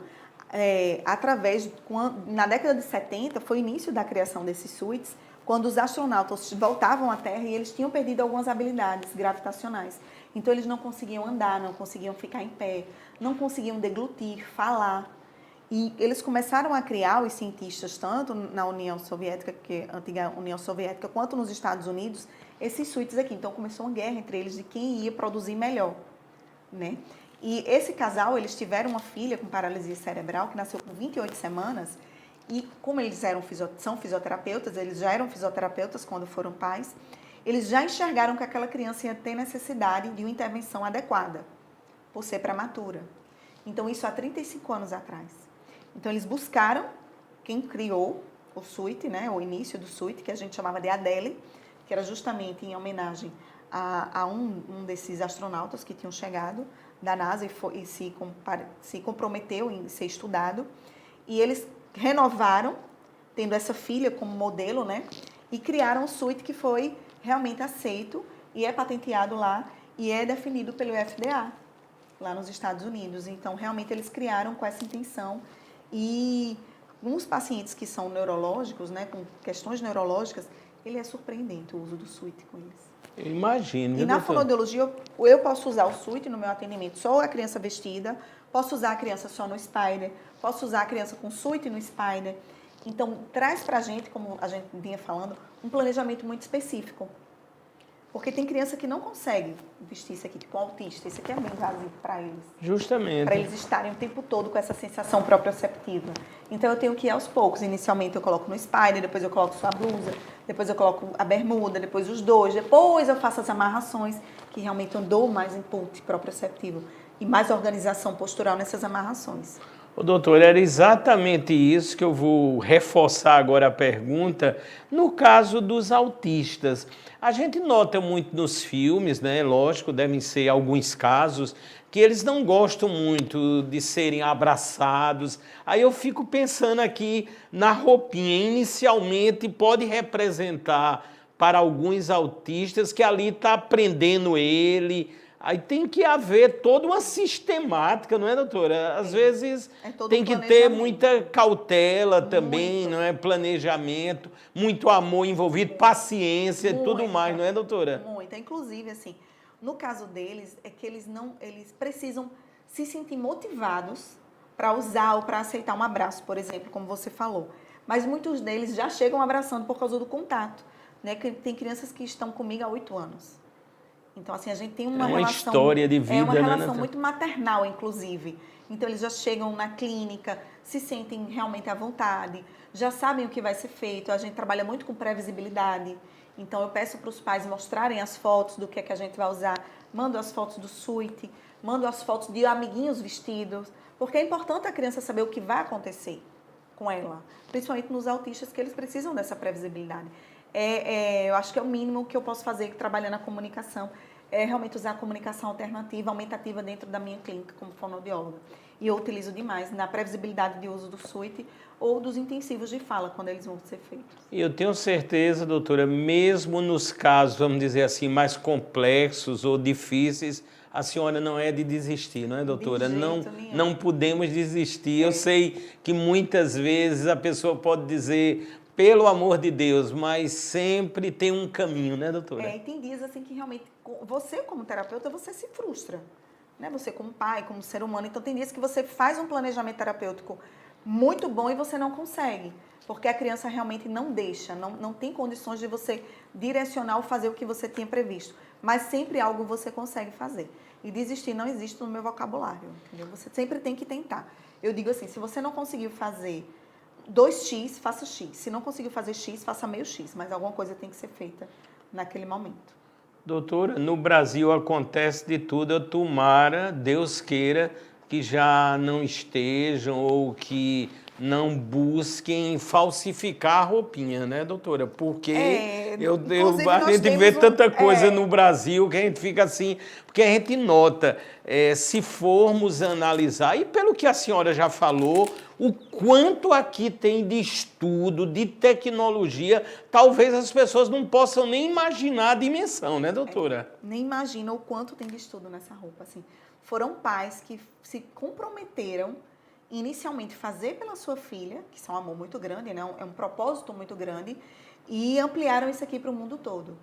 na década de 70, foi o início da criação desses suítes, quando os astronautas voltavam à Terra e eles tinham perdido algumas habilidades gravitacionais. Então, eles não conseguiam andar, não conseguiam ficar em pé, não conseguiam deglutir, falar. E eles começaram a criar, os cientistas, tanto na União Soviética, que é a antiga União Soviética, quanto nos Estados Unidos, esses suítes aqui. Então, começou uma guerra entre eles de quem ia produzir melhor, né? E esse casal, eles tiveram uma filha com paralisia cerebral, que nasceu com 28 semanas, e como eles são fisioterapeutas, eles já eram fisioterapeutas quando foram pais, eles já enxergaram que aquela criança ia ter necessidade de uma intervenção adequada, por ser prematura. Então, isso há 35 anos atrás. Então, eles buscaram quem criou o suíte, né, o início do suíte, que a gente chamava de Adele, que era justamente em homenagem a um desses astronautas que tinham chegado da NASA e se comprometeu em ser estudado. E eles renovaram, tendo essa filha como modelo, né, e criaram um suíte que foi realmente aceito e é patenteado lá e é definido pelo FDA, lá nos Estados Unidos. Então, realmente, eles criaram com essa intenção. E uns pacientes que são neurológicos, né, com questões neurológicas, ele é surpreendente o uso do suíte com eles. Eu imagino. E na fonoaudiologia, eu posso usar o suíte no meu atendimento só a criança vestida, posso usar a criança só no Spider, posso usar a criança com suíte no Spider. Então, traz pra gente, como a gente vinha falando, um planejamento muito específico. Porque tem criança que não consegue vestir isso aqui, tipo um autista. Isso aqui é bem invasivo para eles. Justamente. Para eles estarem o tempo todo com essa sensação proprioceptiva. Então, eu tenho que ir aos poucos. Inicialmente, eu coloco no Spider, depois eu coloco só a blusa, depois eu coloco a bermuda, depois os dois, depois eu faço as amarrações, que realmente eu dou mais input proprioceptivo e mais organização postural nessas amarrações. Ô, doutor, era exatamente isso que eu vou reforçar agora a pergunta. No caso dos autistas, a gente nota muito nos filmes, né? Lógico, devem ser alguns casos que eles não gostam muito de serem abraçados. Aí eu fico pensando aqui na roupinha. Inicialmente pode representar para alguns autistas que ali está aprendendo ele. Aí tem que haver toda uma sistemática, não é, doutora? Às vezes tem que ter muita cautela também, não é? Planejamento, muito amor envolvido, paciência e tudo mais, não é, doutora? Muita. Inclusive, assim, no caso deles, é que eles precisam se sentir motivados para usar ou para aceitar um abraço, por exemplo, como você falou. Mas muitos deles já chegam abraçando por causa do contato, né? Tem crianças que estão comigo há 8 anos. Então, assim, a gente tem uma relação... história de vida, é uma né, relação muito maternal, inclusive. Então, eles já chegam na clínica, se sentem realmente à vontade, já sabem o que vai ser feito. A gente trabalha muito com previsibilidade. Então, eu peço para os pais mostrarem as fotos do que é que a gente vai usar. Mando as fotos do suíte, mando as fotos de amiguinhos vestidos, porque é importante a criança saber o que vai acontecer com ela, principalmente nos autistas, que eles precisam dessa previsibilidade. Eu acho que é o mínimo que eu posso fazer trabalhando a comunicação, é realmente usar a comunicação alternativa, aumentativa dentro da minha clínica como fonoaudióloga. E eu utilizo demais na previsibilidade de uso do suíte ou dos intensivos de fala, quando eles vão ser feitos. E eu tenho certeza, doutora, mesmo nos casos, vamos dizer assim, mais complexos ou difíceis, a senhora não é de desistir, não é, doutora? Não podemos desistir. Eu sei que muitas vezes a pessoa pode dizer, pelo amor de Deus, mas sempre tem um caminho, né, doutora? E tem dias assim que realmente, você como terapeuta, você se frustra, né? Você como pai, como ser humano, então tem dias que você faz um planejamento terapêutico muito bom e você não consegue, porque a criança realmente não deixa, não tem condições de você direcionar ou fazer o que você tinha previsto. Mas sempre algo você consegue fazer. E desistir não existe no meu vocabulário, entendeu? Você sempre tem que tentar. Eu digo assim, se você não conseguiu fazer 2x, faça x. Se não conseguiu fazer x, faça meio x. Mas alguma coisa tem que ser feita naquele momento. Doutora, no Brasil acontece de tudo. Tomara, Deus queira, que já não estejam ou que não busquem falsificar a roupinha, né, doutora? Porque a gente vê tanta coisa no Brasil que a gente fica assim, porque a gente nota, se formos analisar, e pelo que a senhora já falou, o quanto aqui tem de estudo, de tecnologia, talvez as pessoas não possam nem imaginar a dimensão, né, doutora? Nem imagina o quanto tem de estudo nessa roupa, assim. Foram pais que se comprometeram inicialmente fazer pela sua filha, que isso é um amor muito grande, né? É um propósito muito grande, e ampliaram isso aqui para o mundo todo.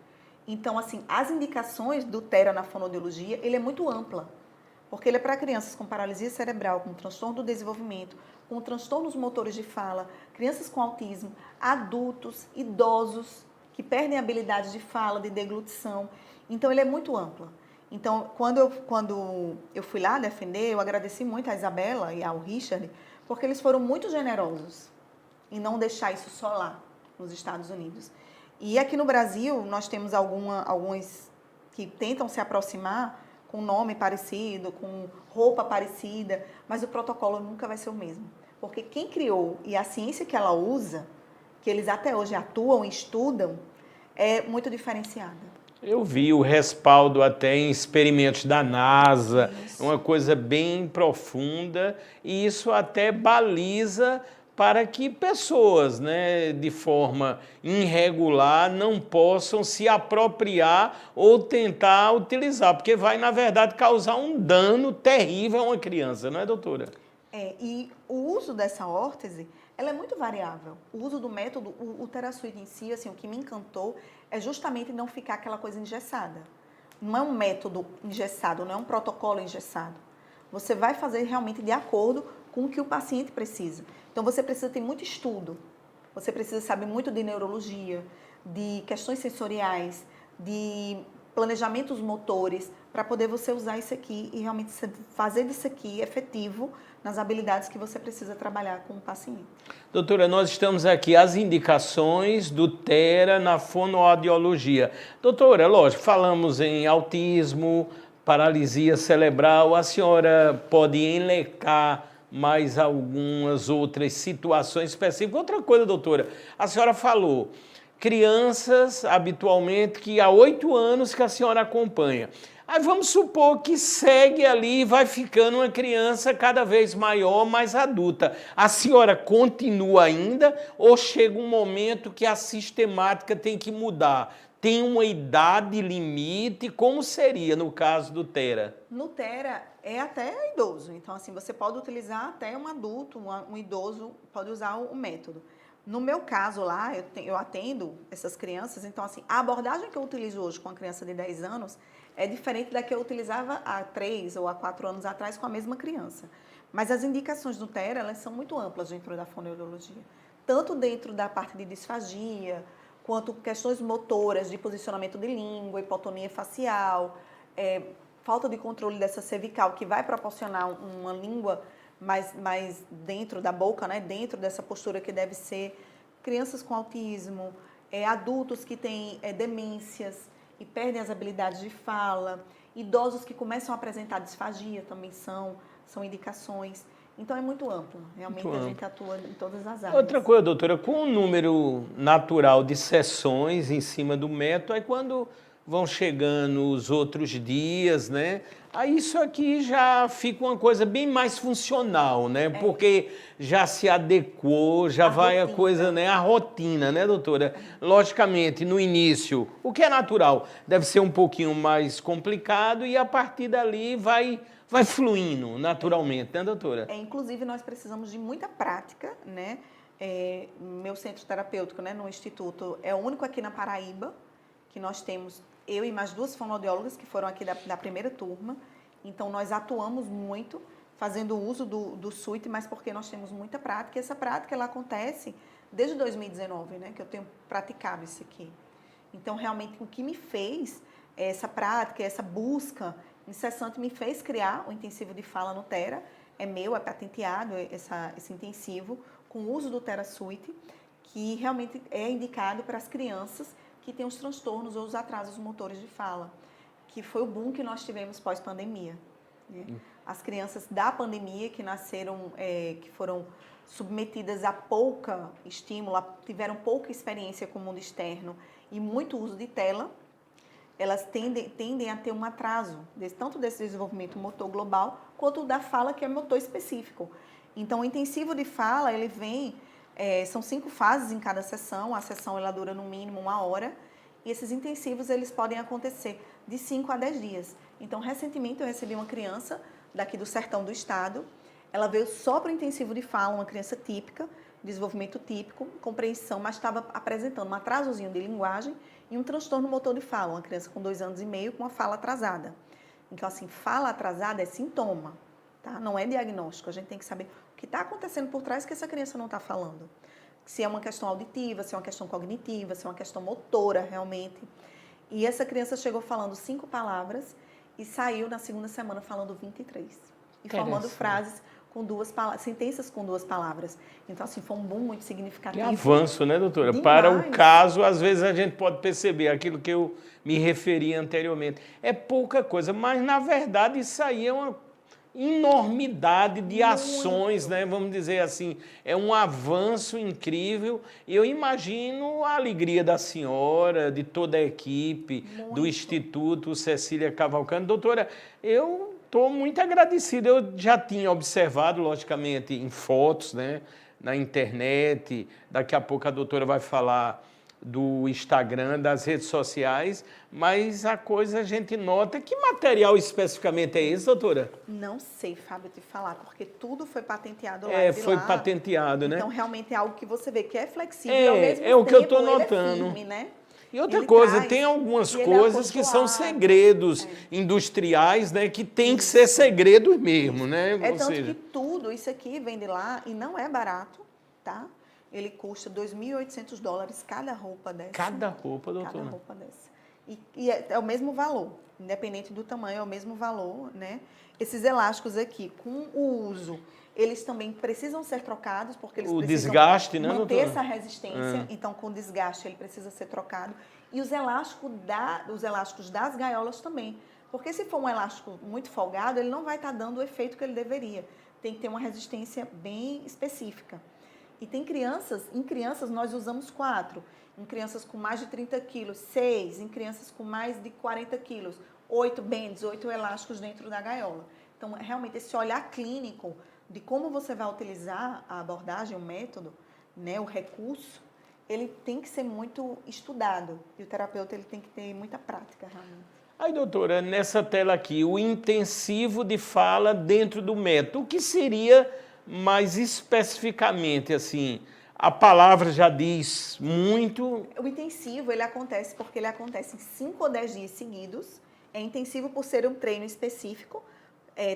Então, assim, as indicações do Thera na fonoaudiologia, ele é muito ampla, porque ele é para crianças com paralisia cerebral, com transtorno do desenvolvimento, com transtornos motores de fala, crianças com autismo, adultos, idosos, que perdem a habilidade de fala, de deglutição. Então, ele é muito amplo. Então, quando eu fui lá defender, eu agradeci muito a Isabela e ao Richard, porque eles foram muito generosos em não deixar isso só lá, nos Estados Unidos. E aqui no Brasil, nós temos alguns que tentam se aproximar com nome parecido, com roupa parecida, mas o protocolo nunca vai ser o mesmo. Porque quem criou e a ciência que ela usa, que eles até hoje atuam e estudam, é muito diferenciada. Eu vi o respaldo até em experimentos da NASA, uma coisa bem profunda, e isso até baliza para que pessoas, né, de forma irregular não possam se apropriar ou tentar utilizar, porque vai, na verdade, causar um dano terrível a uma criança, não é, doutora? E o uso dessa órtese, ela é muito variável. O uso do método, o TheraSuite em si, assim, o que me encantou é justamente não ficar aquela coisa engessada. Não é um método engessado, não é um protocolo engessado. Você vai fazer realmente de acordo com o que o paciente precisa. Então, você precisa ter muito estudo, você precisa saber muito de neurologia, de questões sensoriais, de planejamentos motores, para poder você usar isso aqui e realmente fazer disso aqui efetivo nas habilidades que você precisa trabalhar com o paciente. Doutora, nós estamos aqui, as indicações do Thera na fonoaudiologia. Doutora, lógico, falamos em autismo, paralisia cerebral, a senhora pode elencar mais algumas outras situações específicas? Outra coisa, doutora, a senhora falou, crianças habitualmente que há 8 anos que a senhora acompanha. Aí vamos supor que segue ali e vai ficando uma criança cada vez maior, mais adulta. A senhora continua ainda ou chega um momento que a sistemática tem que mudar? Tem uma idade limite? Como seria no caso do Thera? No Thera é até idoso. Então, assim, você pode utilizar até um adulto, um idoso, pode usar o método. No meu caso lá, eu atendo essas crianças, então assim, a abordagem que eu utilizo hoje com a criança de 10 anos é diferente da que eu utilizava há 3 ou há 4 anos atrás com a mesma criança. Mas as indicações do TERA, elas são muito amplas dentro da fonoaudiologia. Tanto dentro da parte de disfagia, quanto questões motoras de posicionamento de língua, hipotonia facial, falta de controle dessa cervical, que vai proporcionar uma língua mais dentro da boca, né? Dentro dessa postura que deve ser. Crianças com autismo, adultos que têm demências e perdem as habilidades de fala, idosos que começam a apresentar disfagia também são indicações. Então é muito amplo, realmente a gente atua em todas as áreas. Outra coisa, doutora, com o número natural de sessões em cima do método, aí quando vão chegando os outros dias, né? Aí isso aqui já fica uma coisa bem mais funcional, né? Porque já se adequou, já vai a coisa, né? A rotina, né, doutora? Logicamente, no início, o que é natural deve ser um pouquinho mais complicado e a partir dali vai fluindo naturalmente, né, doutora? Inclusive, nós precisamos de muita prática, né? Meu centro terapêutico, né, no Instituto, é o único aqui na Paraíba que nós temos, eu e mais 2 fonoaudiólogas que foram aqui da primeira turma. Então, nós atuamos muito, fazendo uso do SUIT, mas porque nós temos muita prática. E essa prática, ela acontece desde 2019, né, que eu tenho praticado isso aqui. Então, realmente, o que me fez essa prática, essa busca incessante, me fez criar o intensivo de fala no TERA. É meu, é patenteado esse intensivo, com o uso do TERA SUIT, que realmente é indicado para as crianças que têm os transtornos ou os atrasos motores de fala, que foi o boom que nós tivemos pós-pandemia. Né? As crianças da pandemia que nasceram, que foram submetidas a pouca estímulo, tiveram pouca experiência com o mundo externo e muito uso de tela, elas tendem a ter um atraso, tanto desse desenvolvimento motor global, quanto da fala, que é motor específico. Então, o intensivo de fala, ele vem, são 5 fases em cada sessão, a sessão ela dura no mínimo 1 hora, e esses intensivos, eles podem acontecer de 5 a 10 dias. Então, recentemente, eu recebi uma criança daqui do sertão do estado, ela veio só para o intensivo de fala, uma criança típica, desenvolvimento típico, compreensão, mas estava apresentando um atrasozinho de linguagem e um transtorno motor de fala, uma criança com 2 anos e meio com uma fala atrasada. Então, assim, fala atrasada é sintoma, tá? Não é diagnóstico. A gente tem que saber o que está acontecendo por trás que essa criança não está falando. Se é uma questão auditiva, se é uma questão cognitiva, se é uma questão motora, realmente. E essa criança chegou falando 5 palavras e saiu na segunda semana falando 23. E formando frases com 2 palavras, sentenças com 2 palavras. Então, assim, foi um boom muito significativo. Que avanço, né, doutora? Demais. Para o caso, às vezes a gente pode perceber aquilo que eu me referi anteriormente. É pouca coisa, mas, na verdade, isso aí é uma enormidade de ações, né? Vamos dizer assim, é um avanço incrível. E eu imagino a alegria da senhora, de toda a equipe, do Instituto Cecília Cavalcante. Doutora, eu estou muito agradecido. Eu já tinha observado, logicamente, em fotos, né, na internet. Daqui a pouco a doutora vai falar do Instagram, das redes sociais, mas a coisa a gente nota. Que material especificamente é esse, doutora? Não sei, Fábio, te falar, porque tudo foi patenteado lá. Foi patenteado, né? Então, realmente é algo que você vê que é flexível e ao mesmo tempo, o que eu estou notando. Ele é firme, né? E outra coisa, tem algumas coisas que são segredos industriais, né, que tem que ser segredo mesmo, né? Tanto que tudo isso aqui vem de lá e não é barato, tá? Ele custa $2.800 cada roupa dessa. Cada roupa, doutora? Cada roupa dessa. E é o mesmo valor, independente do tamanho, é o mesmo valor, né? Esses elásticos aqui, com o uso, eles também precisam ser trocados, porque eles precisam desgaste, né, manter doutora? essa resistência. Então, com desgaste, ele precisa ser trocado. E os elásticos das gaiolas também. Porque se for um elástico muito folgado, ele não vai estar dando o efeito que ele deveria. Tem que ter uma resistência bem específica. E tem em crianças nós usamos 4. Em crianças com mais de 30 quilos, 6. Em crianças com mais de 40 quilos, 8 bands, 8 elásticos dentro da gaiola. Então, realmente, esse olhar clínico de como você vai utilizar a abordagem, o método, né, o recurso, ele tem que ser muito estudado. E o terapeuta ele tem que ter muita prática, realmente. Aí, doutora, nessa tela aqui, o intensivo de fala dentro do método. O que seria mais especificamente, assim, a palavra já diz muito? O intensivo, ele acontece porque ele acontece em 5 ou 10 dias seguidos, É intensivo por ser um treino específico,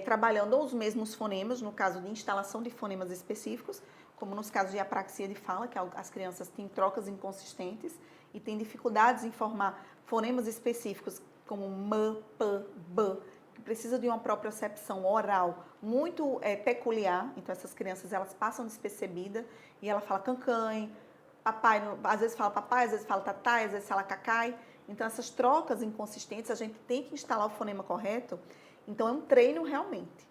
trabalhando os mesmos fonemas, no caso de instalação de fonemas específicos, como nos casos de apraxia de fala, que as crianças têm trocas inconsistentes e têm dificuldades em formar fonemas específicos, como m, p, b, que precisa de uma propriocepção oral muito peculiar. Então, essas crianças, elas passam despercebidas e ela fala cancanhe, papai, às vezes fala papai, às vezes fala tatai, às vezes fala cacai. Então, essas trocas inconsistentes, a gente tem que instalar o fonema correto. Então, é um treino realmente.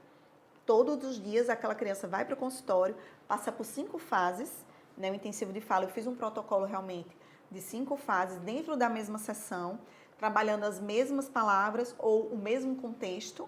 Todos os dias, aquela criança vai para o consultório, passa por 5 fases, né? O intensivo de fala, eu fiz um protocolo realmente de 5 fases dentro da mesma sessão, trabalhando as mesmas palavras ou o mesmo contexto.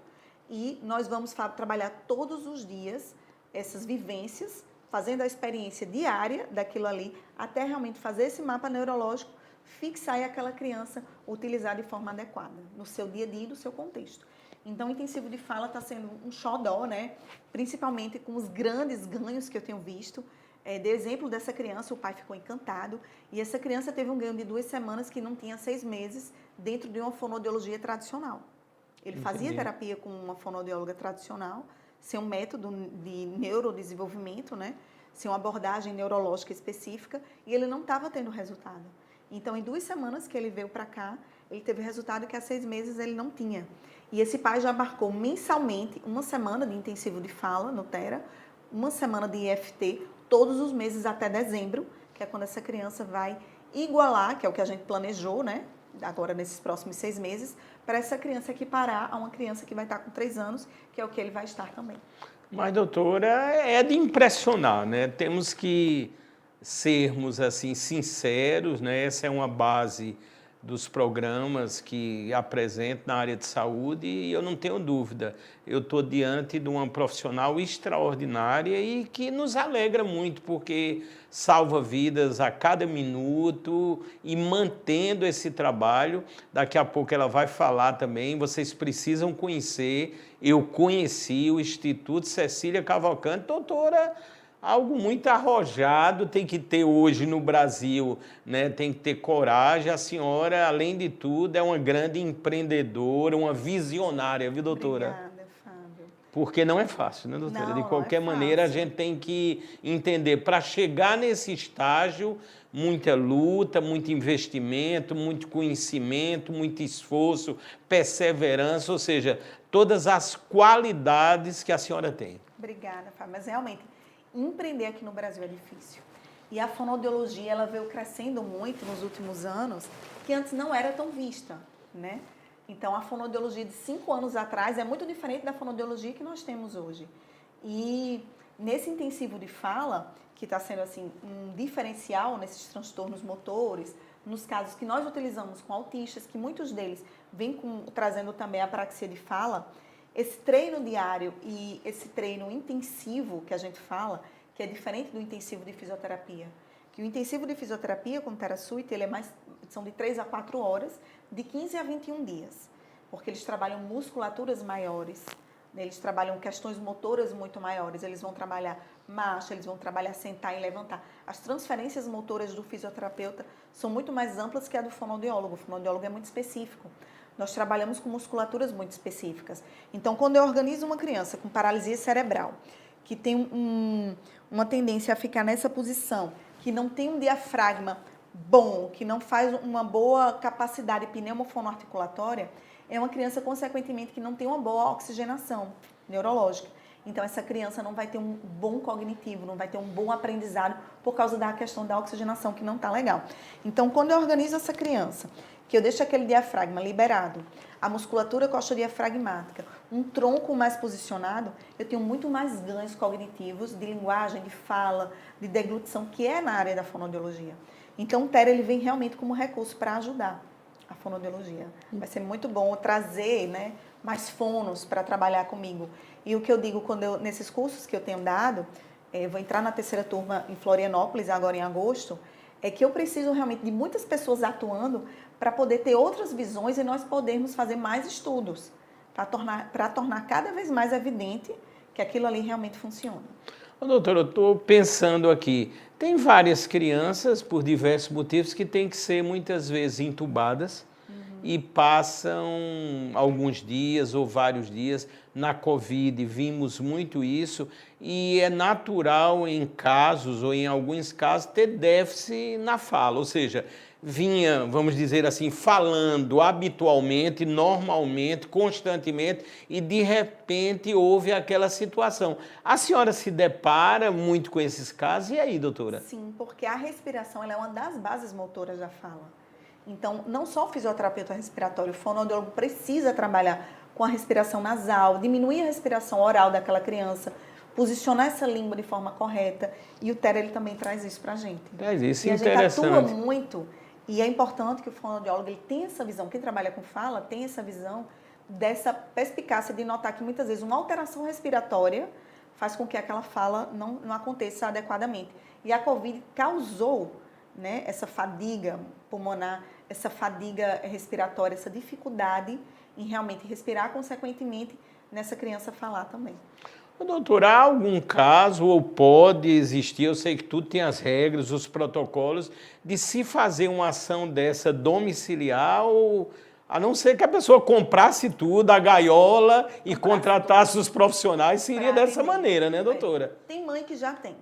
E nós vamos trabalhar todos os dias essas vivências, fazendo a experiência diária daquilo ali, até realmente fazer esse mapa neurológico, fixar e aquela criança utilizar de forma adequada, no seu dia a dia e no seu contexto. Então, o intensivo de fala está sendo um xodó, né? Principalmente com os grandes ganhos que eu tenho visto. De exemplo dessa criança, o pai ficou encantado, e essa criança teve um ganho de 2 semanas que não tinha 6 meses dentro de uma fonoaudiologia tradicional. Ele fazia terapia com uma fonoaudióloga tradicional, sem um método de neurodesenvolvimento, né? Sem uma abordagem neurológica específica, e ele não estava tendo resultado. Então, em 2 semanas que ele veio para cá, ele teve resultado que há 6 meses ele não tinha. E esse pai já marcou mensalmente 1 semana de intensivo de fala no Tera, 1 semana de IFT, todos os meses até dezembro, que é quando essa criança vai igualar, que é o que a gente planejou, né? Agora nesses próximos 6 meses, para essa criança equiparar a uma criança que vai estar com 3 anos, que é o que ele vai estar também. Mas, doutora, é de impressionar, né? Temos que sermos, assim, sinceros, né? Essa é uma base dos programas que apresento na área de saúde e eu não tenho dúvida, eu estou diante de uma profissional extraordinária e que nos alegra muito, porque salva vidas a cada minuto e mantendo esse trabalho. Daqui a pouco ela vai falar também, vocês precisam conhecer, eu conheci o Instituto Cecília Cavalcante, doutora, algo muito arrojado tem que ter hoje no Brasil, né? Tem que ter coragem. A senhora, além de tudo, é uma grande empreendedora, uma visionária, viu, doutora? Obrigada, Fábio. Porque não é fácil, né, doutora? Não, de qualquer maneira, a gente tem que entender, para chegar nesse estágio, muita luta, muito investimento, muito conhecimento, muito esforço, perseverança, ou seja, todas as qualidades que a senhora tem. Obrigada, Fábio. Mas realmente, empreender aqui no Brasil é difícil. E a fonoaudiologia, ela veio crescendo muito nos últimos anos, que antes não era tão vista, né? Então, a fonoaudiologia de 5 anos atrás é muito diferente da fonoaudiologia que nós temos hoje. E nesse intensivo de fala, que está sendo assim um diferencial nesses transtornos motores, nos casos que nós utilizamos com autistas, que muitos deles vêm trazendo também a apraxia de fala, esse treino diário e esse treino intensivo que a gente fala, que é diferente do intensivo de fisioterapia. Que o intensivo de fisioterapia com TheraSuite, são de 3 a 4 horas, de 15 a 21 dias. Porque eles trabalham musculaturas maiores, né? Eles trabalham questões motoras muito maiores, eles vão trabalhar marcha, eles vão trabalhar sentar e levantar. As transferências motoras do fisioterapeuta são muito mais amplas que a do fonoaudiólogo. O fonoaudiólogo é muito específico. Nós trabalhamos com musculaturas muito específicas. Então, quando eu organizo uma criança com paralisia cerebral, que tem uma tendência a ficar nessa posição, que não tem um diafragma bom, que não faz uma boa capacidade pneumofonoarticulatória, é uma criança, consequentemente, que não tem uma boa oxigenação neurológica. Então, essa criança não vai ter um bom cognitivo, não vai ter um bom aprendizado por causa da questão da oxigenação, que não está legal. Então, quando eu organizo essa criança, que eu deixo aquele diafragma liberado, a musculatura coxodiafragmática, um tronco mais posicionado, eu tenho muito mais ganhos cognitivos de linguagem, de fala, de deglutição, que é na área da fonoaudiologia. Então, o Tera, ele vem realmente como recurso para ajudar a fonoaudiologia. Vai ser muito bom trazer, né, mais fonos para trabalhar comigo. E o que eu digo nesses cursos que eu tenho dado, vou entrar na 3ª turma em Florianópolis, agora em agosto, é que eu preciso realmente de muitas pessoas atuando para poder ter outras visões e nós podermos fazer mais estudos, para tornar cada vez mais evidente que aquilo ali realmente funciona. Doutora, eu estou pensando aqui, tem várias crianças, por diversos motivos, que têm que ser muitas vezes entubadas e passam alguns dias ou vários dias. Na Covid vimos muito isso e é natural em casos ou em alguns casos ter déficit na fala, ou seja, vinha, vamos dizer assim, falando habitualmente, normalmente, constantemente e de repente houve aquela situação. A senhora se depara muito com esses casos? E aí, doutora? Sim, porque a respiração ela é uma das bases motoras da fala. Então, não só o fisioterapeuta respiratório, o fonoaudiólogo precisa trabalhar com a respiração nasal, diminuir a respiração oral daquela criança, posicionar essa língua de forma correta. E o Tera, ele também traz isso pra gente. Traz isso, e interessante. A gente atua muito, e é importante que o fonoaudiólogo ele tenha essa visão, quem trabalha com fala tem essa visão dessa perspicácia de notar que muitas vezes uma alteração respiratória faz com que aquela fala não aconteça adequadamente. E a Covid causou, né, essa fadiga pulmonar, essa fadiga respiratória, essa dificuldade em realmente respirar, consequentemente, nessa criança falar também. Doutor, há algum caso ou pode existir, eu sei que tudo tem as regras, os protocolos, de se fazer uma ação dessa domiciliar ou a não ser que a pessoa comprasse tudo, a gaiola e contratasse os profissionais, seria dessa maneira, né, doutora? Tem mãe que já tem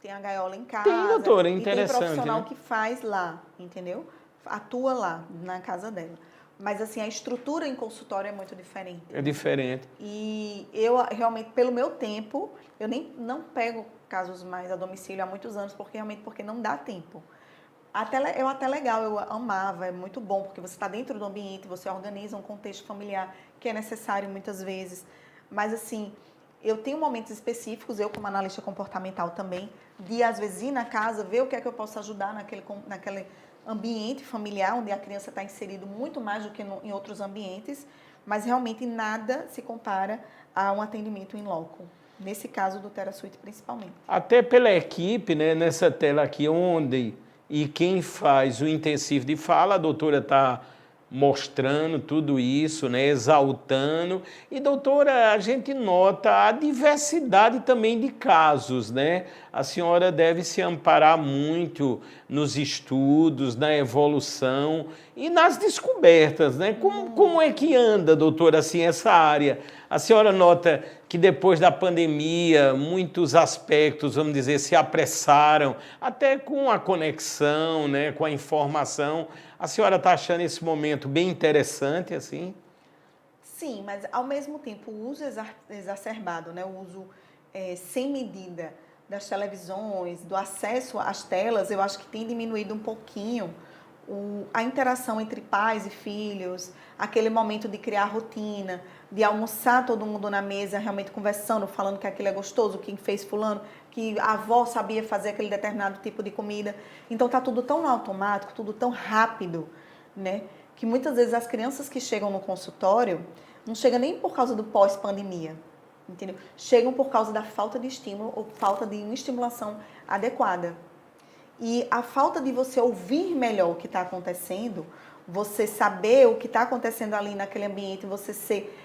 a gaiola em casa. Tem, doutora, é interessante. interessante. E tem profissional, né? que faz lá, entendeu? Atua lá, na casa dela. Mas, assim, a estrutura em consultório é muito diferente. É diferente. E eu, realmente, pelo meu tempo, eu não pego casos mais a domicílio há muitos anos, porque não dá tempo. É até legal, eu amava, é muito bom, porque você está dentro do ambiente, você organiza um contexto familiar que é necessário muitas vezes. Mas, assim, eu tenho momentos específicos, eu como analista comportamental também, de às vezes ir na casa, ver o que é que eu posso ajudar naquele ambiente familiar, onde a criança está inserida muito mais do que em outros ambientes, mas realmente nada se compara a um atendimento in loco. Nesse caso do TheraSuite principalmente. Até pela equipe, né, nessa tela aqui, onde e quem faz o intensivo de fala, a doutora está mostrando tudo isso, né, exaltando. E, doutora, a gente nota a diversidade também de casos, né? A senhora deve se amparar muito nos estudos, na evolução e nas descobertas, né? Como é que anda, doutora, assim, essa área? A senhora nota que depois da pandemia, muitos aspectos, vamos dizer, se apressaram, até com a conexão, né, com a informação. A senhora está achando esse momento bem interessante, assim? Sim, mas ao mesmo tempo o uso exacerbado, né, o uso sem medida das televisões, do acesso às telas, eu acho que tem diminuído um pouquinho a interação entre pais e filhos, aquele momento de criar rotina, de almoçar todo mundo na mesa, realmente conversando, falando que aquilo é gostoso, quem fez fulano, que a avó sabia fazer aquele determinado tipo de comida. Então tá tudo tão no automático, tudo tão rápido, né? Que muitas vezes as crianças que chegam no consultório não chegam nem por causa do pós-pandemia, entendeu? Chegam por causa da falta de estímulo ou falta de uma estimulação adequada. E a falta de você ouvir melhor o que está acontecendo, você saber o que está acontecendo ali naquele ambiente, você ser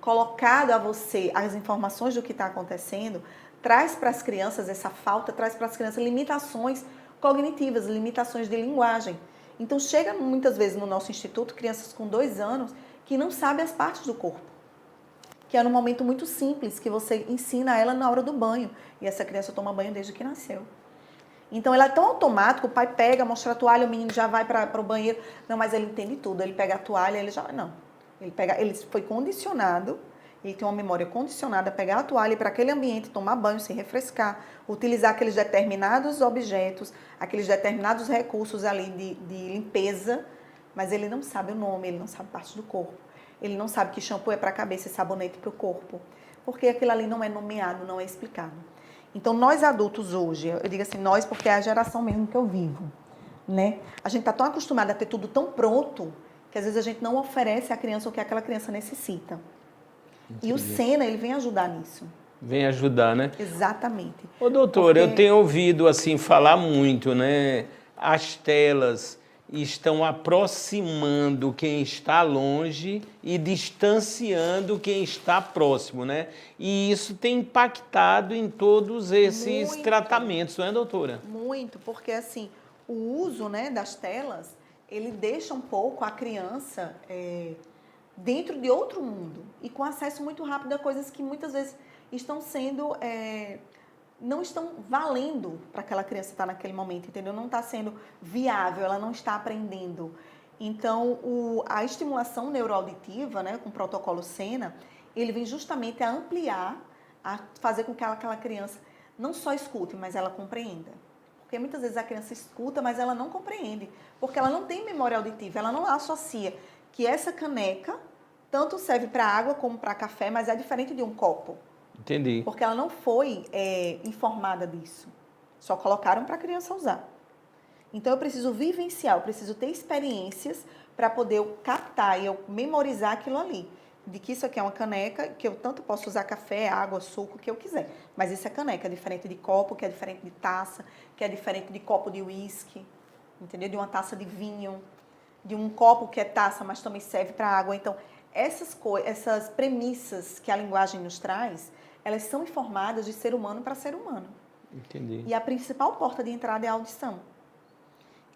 colocado a você as informações do que está acontecendo, traz para as crianças essa falta, traz para as crianças limitações cognitivas, limitações de linguagem. Então, chega muitas vezes no nosso instituto crianças com 2 anos que não sabem as partes do corpo. Que é num momento muito simples, que você ensina ela na hora do banho. E essa criança toma banho desde que nasceu. Então, ela é tão automático, o pai pega, mostra a toalha, o menino já vai para o banheiro. Não, mas ele entende tudo. Ele pega a toalha, ele já... Não. Ele foi condicionado, ele tem uma memória condicionada a pegar a toalha e ir para aquele ambiente, tomar banho, se refrescar, utilizar aqueles determinados objetos, aqueles determinados recursos ali de limpeza, mas ele não sabe o nome, ele não sabe parte do corpo. Ele não sabe que shampoo é para a cabeça e sabonete para o corpo, porque aquilo ali não é nomeado, não é explicado. Então, nós adultos hoje, eu digo assim, nós porque é a geração mesmo que eu vivo, né? A gente está tão acostumado a ter tudo tão pronto, que às vezes a gente não oferece à criança o que aquela criança necessita. Entendi. E o Sena, ele vem ajudar nisso. Vem ajudar, né? Exatamente. Ô, doutora, eu tenho ouvido, assim, falar muito, né? As telas estão aproximando quem está longe e distanciando quem está próximo, né? E isso tem impactado em todos esses tratamentos, não é, doutora? Muito, porque, assim, o uso, né, das telas... ele deixa um pouco a criança dentro de outro mundo e com acesso muito rápido a coisas que muitas vezes estão sendo... não estão valendo para aquela criança estar naquele momento, entendeu? Não está sendo viável, ela não está aprendendo. Então, a estimulação neuroauditiva, né, com o protocolo Sena, ele vem justamente a ampliar, a fazer com que aquela criança não só escute, mas ela compreenda. Porque muitas vezes a criança escuta, mas ela não compreende, porque ela não tem memória auditiva, ela não associa que essa caneca tanto serve para água como para café, mas é diferente de um copo. Entendi. Porque ela não foi informada disso. Só colocaram para a criança usar. Então, eu preciso vivenciar, eu preciso ter experiências para poder captar e eu memorizar aquilo ali. De que isso aqui é uma caneca, que eu tanto posso usar café, água, suco, o que eu quiser. Mas isso é caneca, é diferente de copo, que é diferente de taça, que é diferente de copo de uísque, entendeu? De uma taça de vinho, de um copo que é taça, mas também serve para água. Então, essas premissas que a linguagem nos traz, elas são informadas de ser humano para ser humano. Entendi. E a principal porta de entrada é a audição.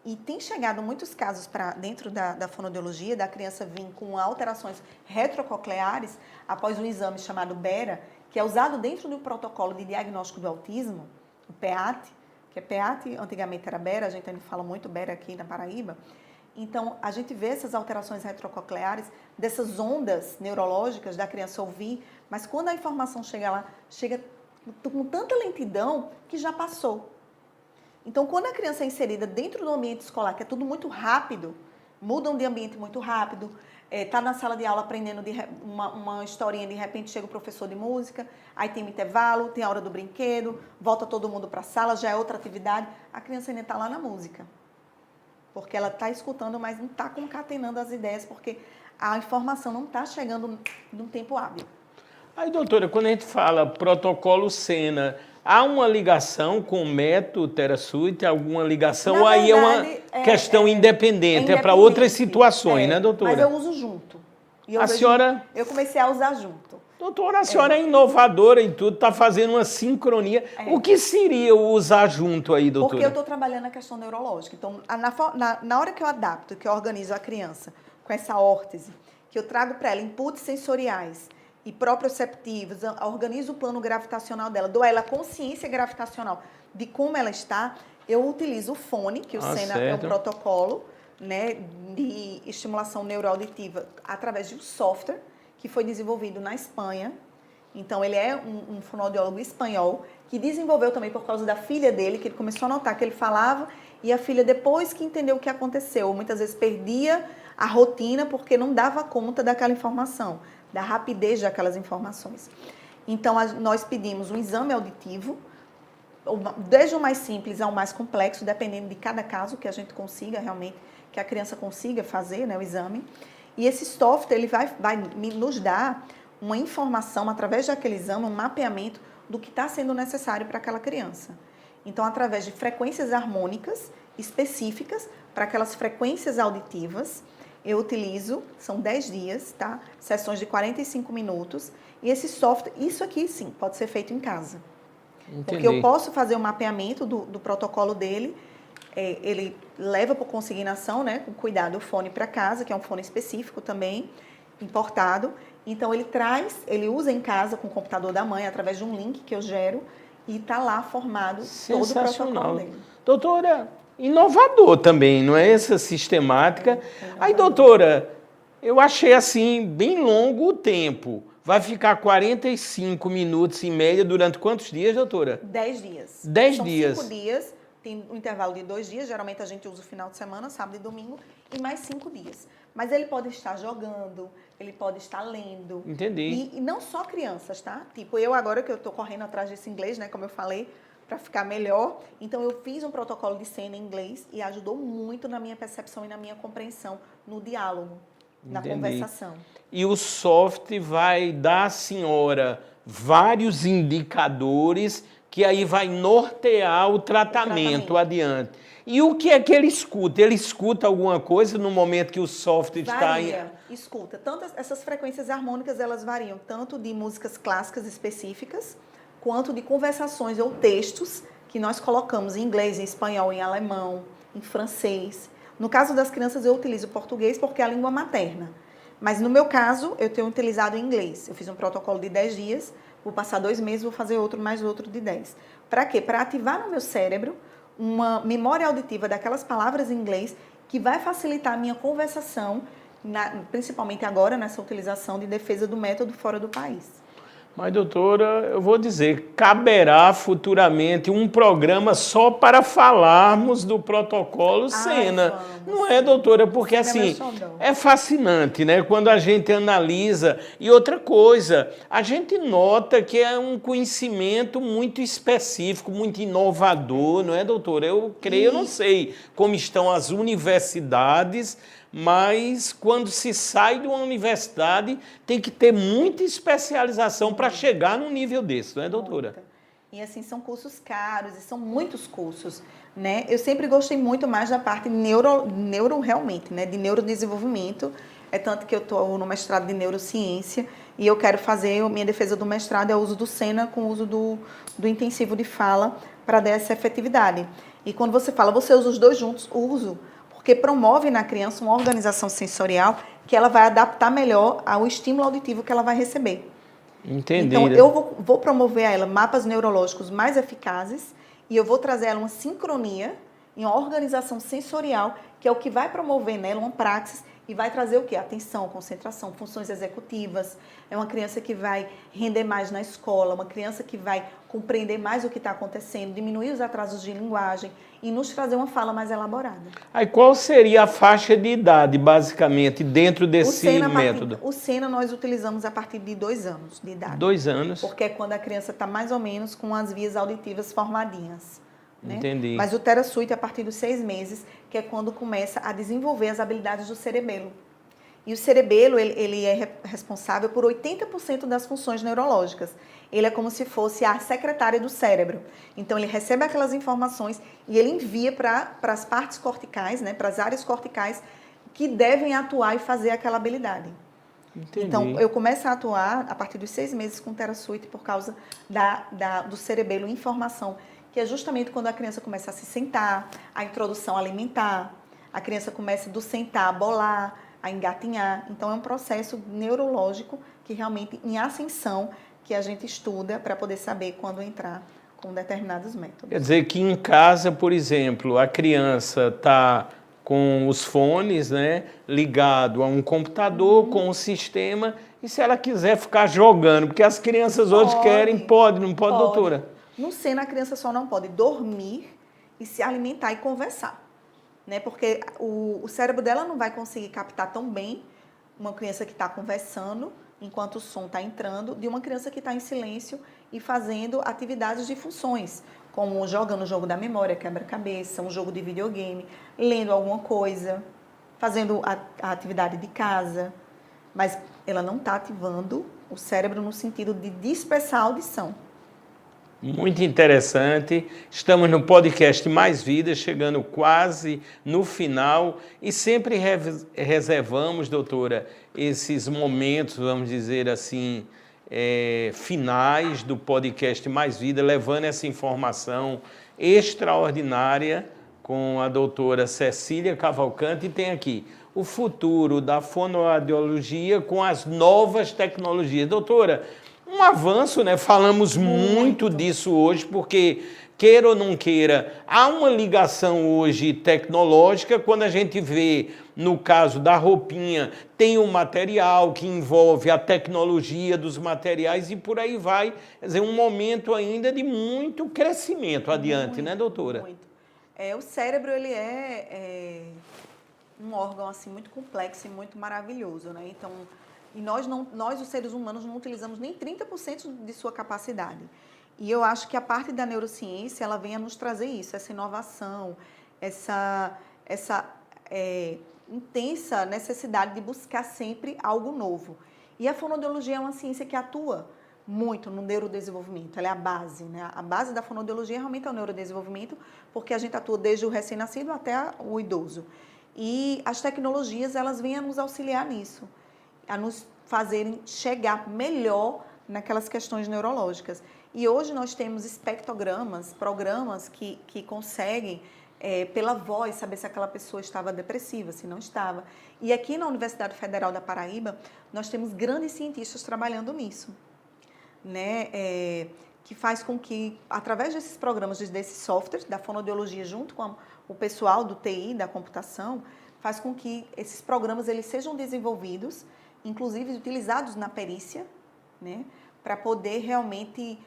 E tem chegado muitos casos para dentro da fonoaudiologia, da criança vir com alterações retrococleares após um exame chamado BERA, que é usado dentro do protocolo de diagnóstico do autismo, o PEAT, que é PEAT, antigamente era BERA, a gente ainda fala muito BERA aqui na Paraíba. Então, a gente vê essas alterações retrococleares, dessas ondas neurológicas da criança ouvir, mas quando a informação chega lá, chega com tanta lentidão que já passou. Então, quando a criança é inserida dentro do ambiente escolar, que é tudo muito rápido, mudam de ambiente muito rápido, está na sala de aula aprendendo uma historinha, de repente chega o professor de música, aí tem um intervalo, tem a hora do brinquedo, volta todo mundo para a sala, já é outra atividade, a criança ainda está lá na música. Porque ela está escutando, mas não está concatenando as ideias, porque a informação não está chegando num tempo hábil. Aí, doutora, quando a gente fala protocolo Sena, há uma ligação com o método TheraSuite, alguma ligação, ou aí verdade, é uma questão independente, é para outras situações, né, doutora? Mas eu uso junto. E eu comecei a usar junto. Doutora, a senhora é inovadora em tudo, está fazendo uma sincronia. O que seria o usar junto aí, doutora? Porque eu estou trabalhando a questão neurológica. Então, na hora que eu adapto, que eu organizo a criança com essa órtese, que eu trago para ela inputs sensoriais e proprioceptivos, organizo o plano gravitacional dela, dou a ela a consciência gravitacional de como ela está, eu utilizo o fone, que o Sena é um protocolo, né, de estimulação neuroauditiva através de um software que foi desenvolvido na Espanha. Então, ele é um fonoaudiólogo espanhol que desenvolveu também por causa da filha dele, que ele começou a notar que ele falava e a filha, depois que entendeu o que aconteceu, muitas vezes perdia a rotina porque não dava conta daquela informação, da rapidez daquelas informações. Então, nós pedimos um exame auditivo, desde o mais simples ao mais complexo, dependendo de cada caso que a gente consiga realmente, que a criança consiga fazer, né, o exame. E esse software ele vai nos dar uma informação, através daquele exame, um mapeamento do que está sendo necessário para aquela criança. Então, através de frequências harmônicas específicas para aquelas frequências auditivas, eu utilizo, são 10 dias, tá? Sessões de 45 minutos. E esse software, isso aqui sim, pode ser feito em casa. Entendi. Porque eu posso fazer o mapeamento do protocolo dele, ele leva por consignação, né, com cuidado, o fone para casa, que é um fone específico também, importado. Então, ele usa em casa com o computador da mãe, através de um link que eu gero, e está lá formado todo o protocolo dele. Doutora, inovador também, não é essa sistemática? Aí, doutora, eu achei assim, bem longo o tempo. Vai ficar 45 minutos em média durante quantos dias, doutora? 10 dias. 10 dias. São 5 dias, tem um intervalo de 2 dias, geralmente a gente usa o final de semana, sábado e domingo, e mais 5 dias. Mas ele pode estar jogando, ele pode estar lendo. Entendi. E não só crianças, tá? Tipo, eu agora que eu tô correndo atrás desse inglês, né, como eu falei, para ficar melhor. Então, eu fiz um protocolo de Sena em inglês e ajudou muito na minha percepção e na minha compreensão, no diálogo, na conversação. E o software vai dar à senhora vários indicadores que aí vai nortear o tratamento adiante. E o que é que ele escuta? Ele escuta alguma coisa no momento que o software Varia, escuta. Tanto essas frequências harmônicas, elas variam tanto de músicas clássicas específicas, quanto de conversações ou textos que nós colocamos em inglês, em espanhol, em alemão, em francês, No caso das crianças, eu utilizo português porque é a língua materna. Mas no meu caso, eu tenho utilizado inglês. Eu fiz um protocolo de 10 dias, vou passar 2 meses, vou fazer outro, mais outro de 10. Para quê? Para ativar no meu cérebro uma memória auditiva daquelas palavras em inglês que vai facilitar a minha conversação, principalmente agora nessa utilização de defesa do método fora do país. Mas, doutora, eu vou dizer, caberá futuramente um programa só para falarmos do protocolo Sena. Não é, doutora? Porque, assim, é fascinante, né? Quando a gente analisa. E outra coisa, a gente nota que é um conhecimento muito específico, muito inovador, não é, doutora? Eu creio, eu não sei como estão as universidades, mas quando se sai de uma universidade, tem que ter muita especialização para chegar num nível desse, não é, doutora? Muita. E assim, são cursos caros, e são muitos cursos, né? Eu sempre gostei muito mais da parte neuro realmente, né? De neurodesenvolvimento. É tanto que eu estou no mestrado de neurociência e eu quero fazer, minha defesa do mestrado é o uso do Sena com o uso do intensivo de fala para dar essa efetividade. E quando você fala, você usa os dois juntos, uso, porque promove na criança uma organização sensorial que ela vai adaptar melhor ao estímulo auditivo que ela vai receber. Entendi. Então, eu vou promover a ela mapas neurológicos mais eficazes e eu vou trazer a ela uma sincronia e uma organização sensorial, que é o que vai promover nela uma praxis e vai trazer o quê? Atenção, concentração, funções executivas. É uma criança que vai render mais na escola, uma criança que vai compreender mais o que está acontecendo, diminuir os atrasos de linguagem e nos trazer uma fala mais elaborada. Aí qual seria a faixa de idade, basicamente, dentro desse método? O Sena nós utilizamos a partir de 2 anos de idade. 2 anos. Porque é quando a criança está mais ou menos com as vias auditivas formadinhas. Né? Entendi. Mas o TeraSuite é a partir dos 6 meses, que é quando começa a desenvolver as habilidades do cerebelo. E o cerebelo, ele é responsável por 80% das funções neurológicas. Ele é como se fosse a secretária do cérebro. Então, ele recebe aquelas informações e ele envia para as partes corticais, né, para as áreas corticais, que devem atuar e fazer aquela habilidade. Entendi. Então, eu começo a atuar a partir dos 6 meses com o TeraSuite por causa do cerebelo em formação, que é justamente quando a criança começa a se sentar, a introdução alimentar, a criança começa do sentar a bolar, a engatinhar. Então, é um processo neurológico que realmente em ascensão que a gente estuda para poder saber quando entrar com determinados métodos. Quer dizer que em casa, por exemplo, a criança está com os fones, né, ligado a um computador, com um sistema, e se ela quiser ficar jogando, porque as crianças hoje querem, não pode, doutora? No Sena, a criança só não pode dormir e se alimentar e conversar, né? Porque o cérebro dela não vai conseguir captar tão bem uma criança que está conversando enquanto o som está entrando, de uma criança que está em silêncio e fazendo atividades de funções, como jogando o jogo da memória, quebra-cabeça, um jogo de videogame, lendo alguma coisa, fazendo a atividade de casa. Mas ela não está ativando o cérebro no sentido de dispersar a audição. Muito interessante. Estamos no podcast Mais Vida, chegando quase no final e sempre reservamos, doutora, esses momentos, vamos dizer assim, finais do podcast Mais Vida, levando essa informação extraordinária com a doutora Cecília Cavalcante. E tem aqui o futuro da fonoaudiologia com as novas tecnologias. Doutora, um avanço, né? Falamos muito disso hoje, porque, queira ou não queira, há uma ligação hoje tecnológica. Quando a gente vê, no caso da roupinha, tem um material que envolve a tecnologia dos materiais e por aí vai. Quer dizer, um momento ainda de muito crescimento adiante, né, doutora? Muito. O cérebro, ele é um órgão assim, muito complexo e muito maravilhoso, né? Então, e nós, os seres humanos, não utilizamos nem 30% de sua capacidade. E eu acho que a parte da neurociência, ela vem a nos trazer isso, essa inovação, essa intensa necessidade de buscar sempre algo novo. E a fonoaudiologia é uma ciência que atua muito no neurodesenvolvimento, ela é a base, né? A base da fonoaudiologia realmente é o neurodesenvolvimento, porque a gente atua desde o recém-nascido até o idoso. E as tecnologias, elas vêm a nos auxiliar nisso, a nos fazerem chegar melhor naquelas questões neurológicas. E hoje nós temos espectrogramas, programas que conseguem pela voz, saber se aquela pessoa estava depressiva, se não estava. E aqui na Universidade Federal da Paraíba, nós temos grandes cientistas trabalhando nisso, né? Que faz com que, através desses programas, desses softwares, da fonoaudiologia, junto com o pessoal do TI, da computação, faz com que esses programas eles sejam desenvolvidos, inclusive utilizados na perícia, né? Para poder realmente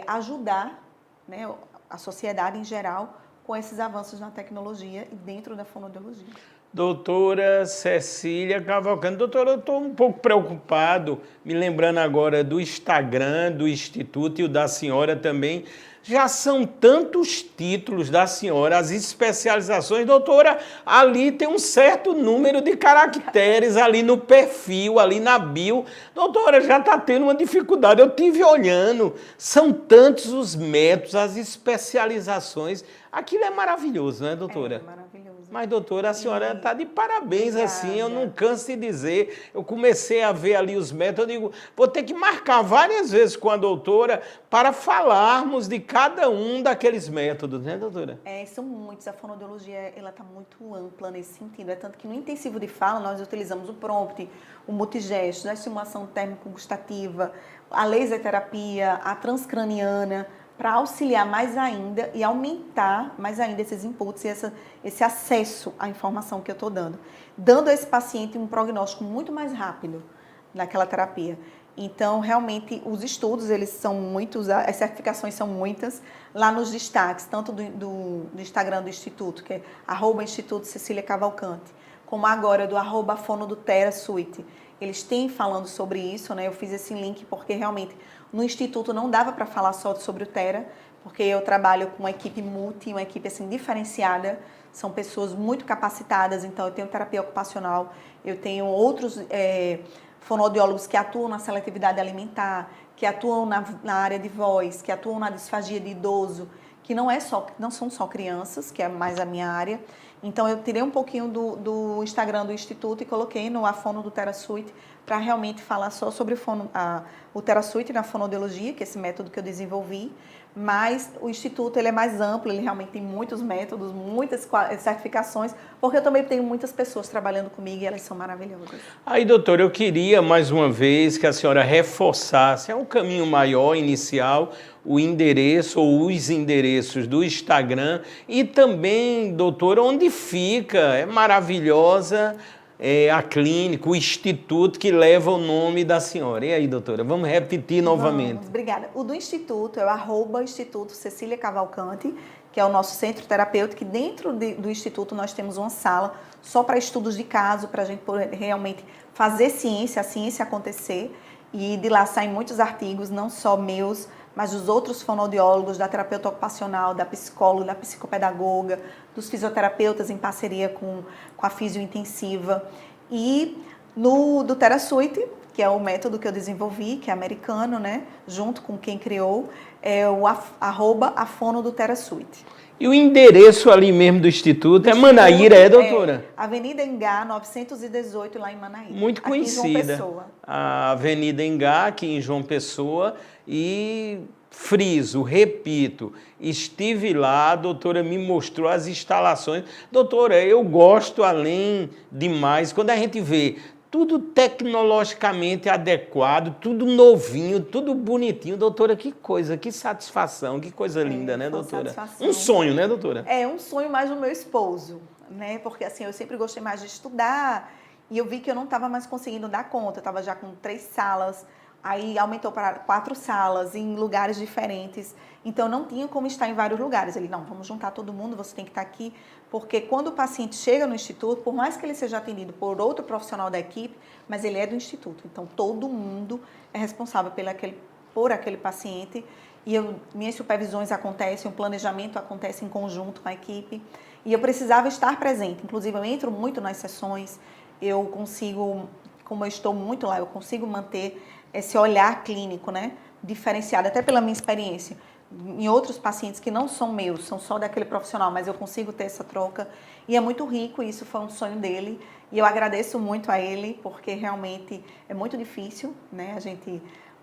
ajudar, né, a sociedade em geral com esses avanços na tecnologia e dentro da fonoaudiologia. Doutora Cecília Cavalcante. Doutora, eu estou um pouco preocupado, me lembrando agora do Instagram, do Instituto e o da senhora também. Já são tantos títulos da senhora, as especializações. Doutora, ali tem um certo número de caracteres ali no perfil, ali na bio. Doutora, já está tendo uma dificuldade. Eu estive olhando, são tantos os métodos, as especializações. Aquilo é maravilhoso, né, doutora? É maravilhoso. Mas, doutora, a senhora está de parabéns, Obrigada. assim, eu não canso de dizer. Eu comecei a ver ali os métodos, eu digo, vou ter que marcar várias vezes com a doutora para falarmos de cada um daqueles métodos, né, doutora? São muitos. A fonoaudiologia, ela está muito ampla nesse sentido. É tanto que no intensivo de fala, nós utilizamos o prompt, o multigesto, a estimulação térmico-gustativa, a laser terapia, a transcraniana, para auxiliar mais ainda e aumentar mais ainda esses inputs e esse acesso à informação que eu estou dando a esse paciente um prognóstico muito mais rápido naquela terapia. Então, realmente, os estudos, eles são muitos, as certificações são muitas, lá nos destaques, tanto do Instagram do Instituto, que é @Instituto Cecília Cavalcante, como agora do @Fono do TheraSuite. Eles têm falando sobre isso, né? Eu fiz esse link porque realmente no Instituto não dava para falar só sobre o Thera, porque eu trabalho com uma equipe uma equipe assim diferenciada, são pessoas muito capacitadas, então eu tenho terapia ocupacional, eu tenho outros fonoaudiólogos que atuam na seletividade alimentar, que atuam na área de voz, que atuam na disfagia de idoso, que não são só crianças, que é mais a minha área. Então eu tirei um pouquinho do Instagram do Instituto e coloquei no Fono do TheraSuite para realmente falar só sobre o TheraSuite na fonoaudiologia, que é esse método que eu desenvolvi, mas o Instituto ele é mais amplo, ele realmente tem muitos métodos, muitas certificações, porque eu também tenho muitas pessoas trabalhando comigo e elas são maravilhosas. Aí, doutora, eu queria mais uma vez que a senhora reforçasse, é um caminho maior, inicial, o endereço ou os endereços do Instagram e também, doutora, onde fica, é maravilhosa a clínica, o instituto que leva o nome da senhora. E aí, doutora, vamos repetir novamente. Vamos, obrigada. O do Instituto é o @Instituto Cecília Cavalcante, que é o nosso centro terapêutico, que dentro do Instituto nós temos uma sala só para estudos de caso, para a gente poder realmente fazer ciência, a ciência acontecer. E de lá saem muitos artigos, não só meus, mas dos outros fonoaudiólogos, da terapeuta ocupacional, da psicóloga, da psicopedagoga, dos fisioterapeutas em parceria com a fisiointensiva. E do TheraSuite, que é o método que eu desenvolvi, que é americano, né? Junto com quem criou, é o @Fono do TheraSuite. E o endereço ali mesmo do Instituto é Manaíra, doutora? Avenida Engá, 918, lá em Manaíra. Muito conhecida. Aqui em João Pessoa. A Avenida Engá, aqui em João Pessoa. E friso, repito, estive lá, a doutora me mostrou as instalações. Doutora, eu gosto além demais, quando a gente vê tudo tecnologicamente adequado, tudo novinho, tudo bonitinho. Doutora, que coisa, que satisfação, que coisa linda, né, doutora? Um sonho, né, doutora? É um sonho mais do meu esposo, né? Porque assim, eu sempre gostei mais de estudar e eu vi que eu não estava mais conseguindo dar conta. Eu estava já com 3 salas, aí aumentou para 4 salas em lugares diferentes. Então, não tinha como estar em vários lugares. Ele, não, vamos juntar todo mundo, você tem que estar aqui. Porque quando o paciente chega no instituto, por mais que ele seja atendido por outro profissional da equipe, mas ele é do instituto. Então, todo mundo é responsável por aquele paciente. E minhas supervisões acontecem, o planejamento acontece em conjunto com a equipe. E eu precisava estar presente. Inclusive, eu entro muito nas sessões. Eu consigo, como eu estou muito lá, eu consigo manter esse olhar clínico, né, diferenciado, até pela minha experiência. Em outros pacientes que não são meus, são só daquele profissional, mas eu consigo ter essa troca. E é muito rico, isso foi um sonho dele. E eu agradeço muito a ele, porque realmente é muito difícil, né,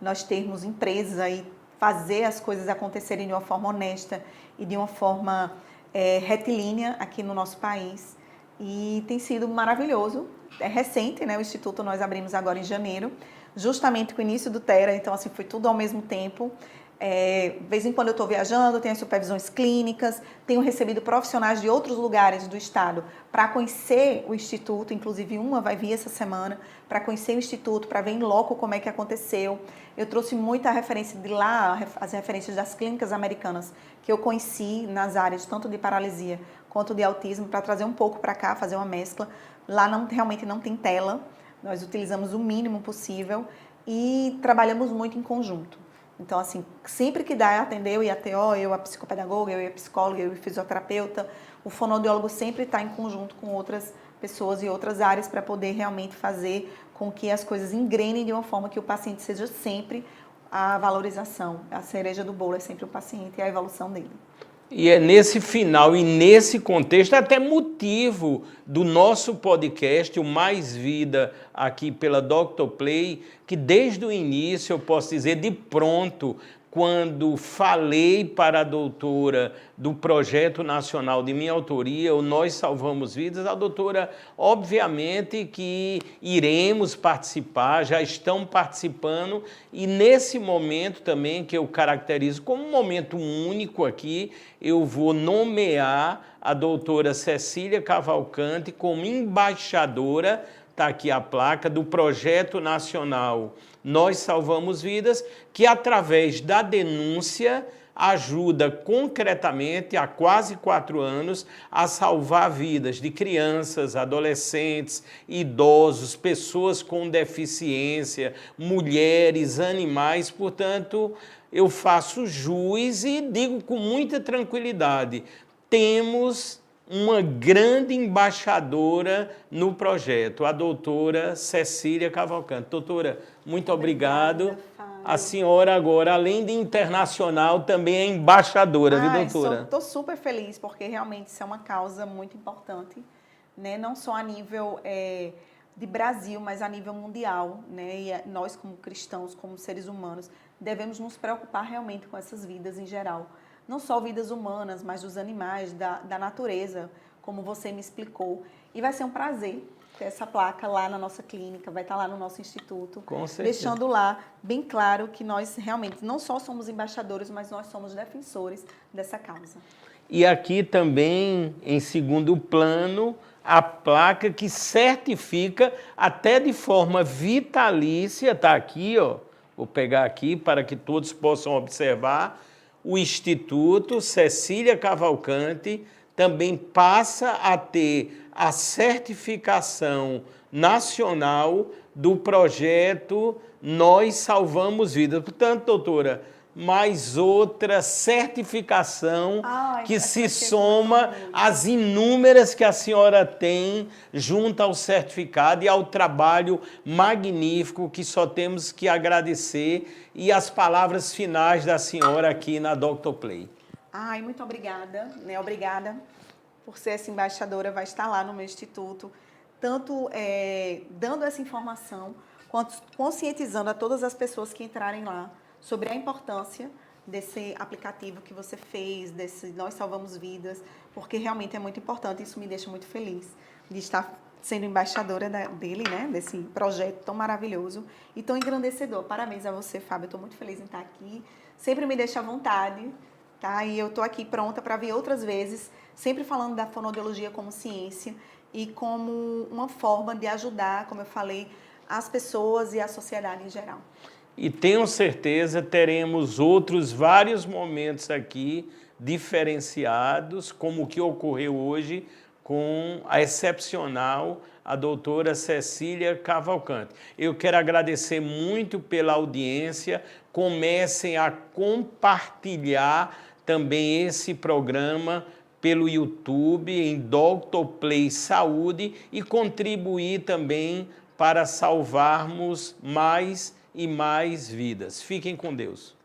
nós termos empresas aí, fazer as coisas acontecerem de uma forma honesta e de uma forma retilínea aqui no nosso país e tem sido maravilhoso. É recente, né? O Instituto nós abrimos agora em janeiro, justamente com o início do Tera, então assim, foi tudo ao mesmo tempo. De vez em quando eu estou viajando, tenho as supervisões clínicas, tenho recebido profissionais de outros lugares do estado para conhecer o Instituto, inclusive uma vai vir essa semana, para conhecer o Instituto, para ver em loco como é que aconteceu. Eu trouxe muita referência de lá, as referências das clínicas americanas que eu conheci nas áreas tanto de paralisia quanto de autismo, para trazer um pouco para cá, fazer uma mescla. Lá realmente não tem tela, nós utilizamos o mínimo possível e trabalhamos muito em conjunto. Então, assim, sempre que dá, atender eu e a TO, eu a psicopedagoga, eu e a psicóloga, eu e o fisioterapeuta, o fonoaudiólogo sempre está em conjunto com outras pessoas e outras áreas para poder realmente fazer com que as coisas engrenem de uma forma que o paciente seja sempre a valorização. A cereja do bolo é sempre o paciente e a evolução dele. E é nesse final e nesse contexto, até motivo do nosso podcast, o Mais Vida, aqui pela Dr. Play, que desde o início, eu posso dizer, de pronto, quando falei para a doutora do projeto nacional de minha autoria, o Nós Salvamos Vidas, a doutora, obviamente que iremos participar, já estão participando, e nesse momento também, que eu caracterizo como um momento único aqui, eu vou nomear a doutora Cecília Cavalcante como embaixadora, está aqui a placa, do projeto nacional Nós Salvamos Vidas, que através da denúncia ajuda concretamente há quase 4 anos a salvar vidas de crianças, adolescentes, idosos, pessoas com deficiência, mulheres, animais. Portanto, eu faço jus e digo com muita tranquilidade, temos uma grande embaixadora no projeto, a doutora Cecília Cavalcante. Doutora, muito obrigado. A senhora agora, além de internacional, também é embaixadora, viu, doutora? Estou super feliz, porque realmente isso é uma causa muito importante, né? Não só a nível de Brasil, mas a nível mundial, né? E nós, como cristãos, como seres humanos, devemos nos preocupar realmente com essas vidas em geral. Não só vidas humanas, mas dos animais, da natureza, como você me explicou. E vai ser um prazer ter essa placa lá na nossa clínica, vai estar lá no nosso instituto. Com certeza. Deixando lá bem claro que nós realmente não só somos embaixadores, mas nós somos defensores dessa causa. E aqui também, em segundo plano, a placa que certifica, até de forma vitalícia, está aqui, ó, vou pegar aqui para que todos possam observar, o Instituto Cecília Cavalcante também passa a ter a certificação nacional do projeto Nós Salvamos Vidas. Portanto, doutora, mais outra certificação que se soma às inúmeras que a senhora tem junto ao certificado e ao trabalho magnífico que só temos que agradecer, e as palavras finais da senhora aqui na Dr. Play. Muito obrigada, né? Obrigada por ser essa embaixadora, vai estar lá no meu instituto, tanto dando essa informação, quanto conscientizando a todas as pessoas que entrarem lá sobre a importância desse aplicativo que você fez, desse Nós Salvamos Vidas, porque realmente é muito importante, isso me deixa muito feliz de estar sendo embaixadora dele, né, desse projeto tão maravilhoso e tão engrandecedor. Parabéns a você, Fábio, eu estou muito feliz em estar aqui, sempre me deixa à vontade, tá? E eu estou aqui pronta para vir outras vezes, sempre falando da fonoaudiologia como ciência e como uma forma de ajudar, como eu falei, as pessoas e a sociedade em geral. E tenho certeza teremos outros vários momentos aqui diferenciados, como o que ocorreu hoje com a excepcional, a doutora Cecília Cavalcante. Eu quero agradecer muito pela audiência, comecem a compartilhar também esse programa pelo YouTube, em Dr. Play Saúde, e contribuir também para salvarmos mais e mais vidas. Fiquem com Deus.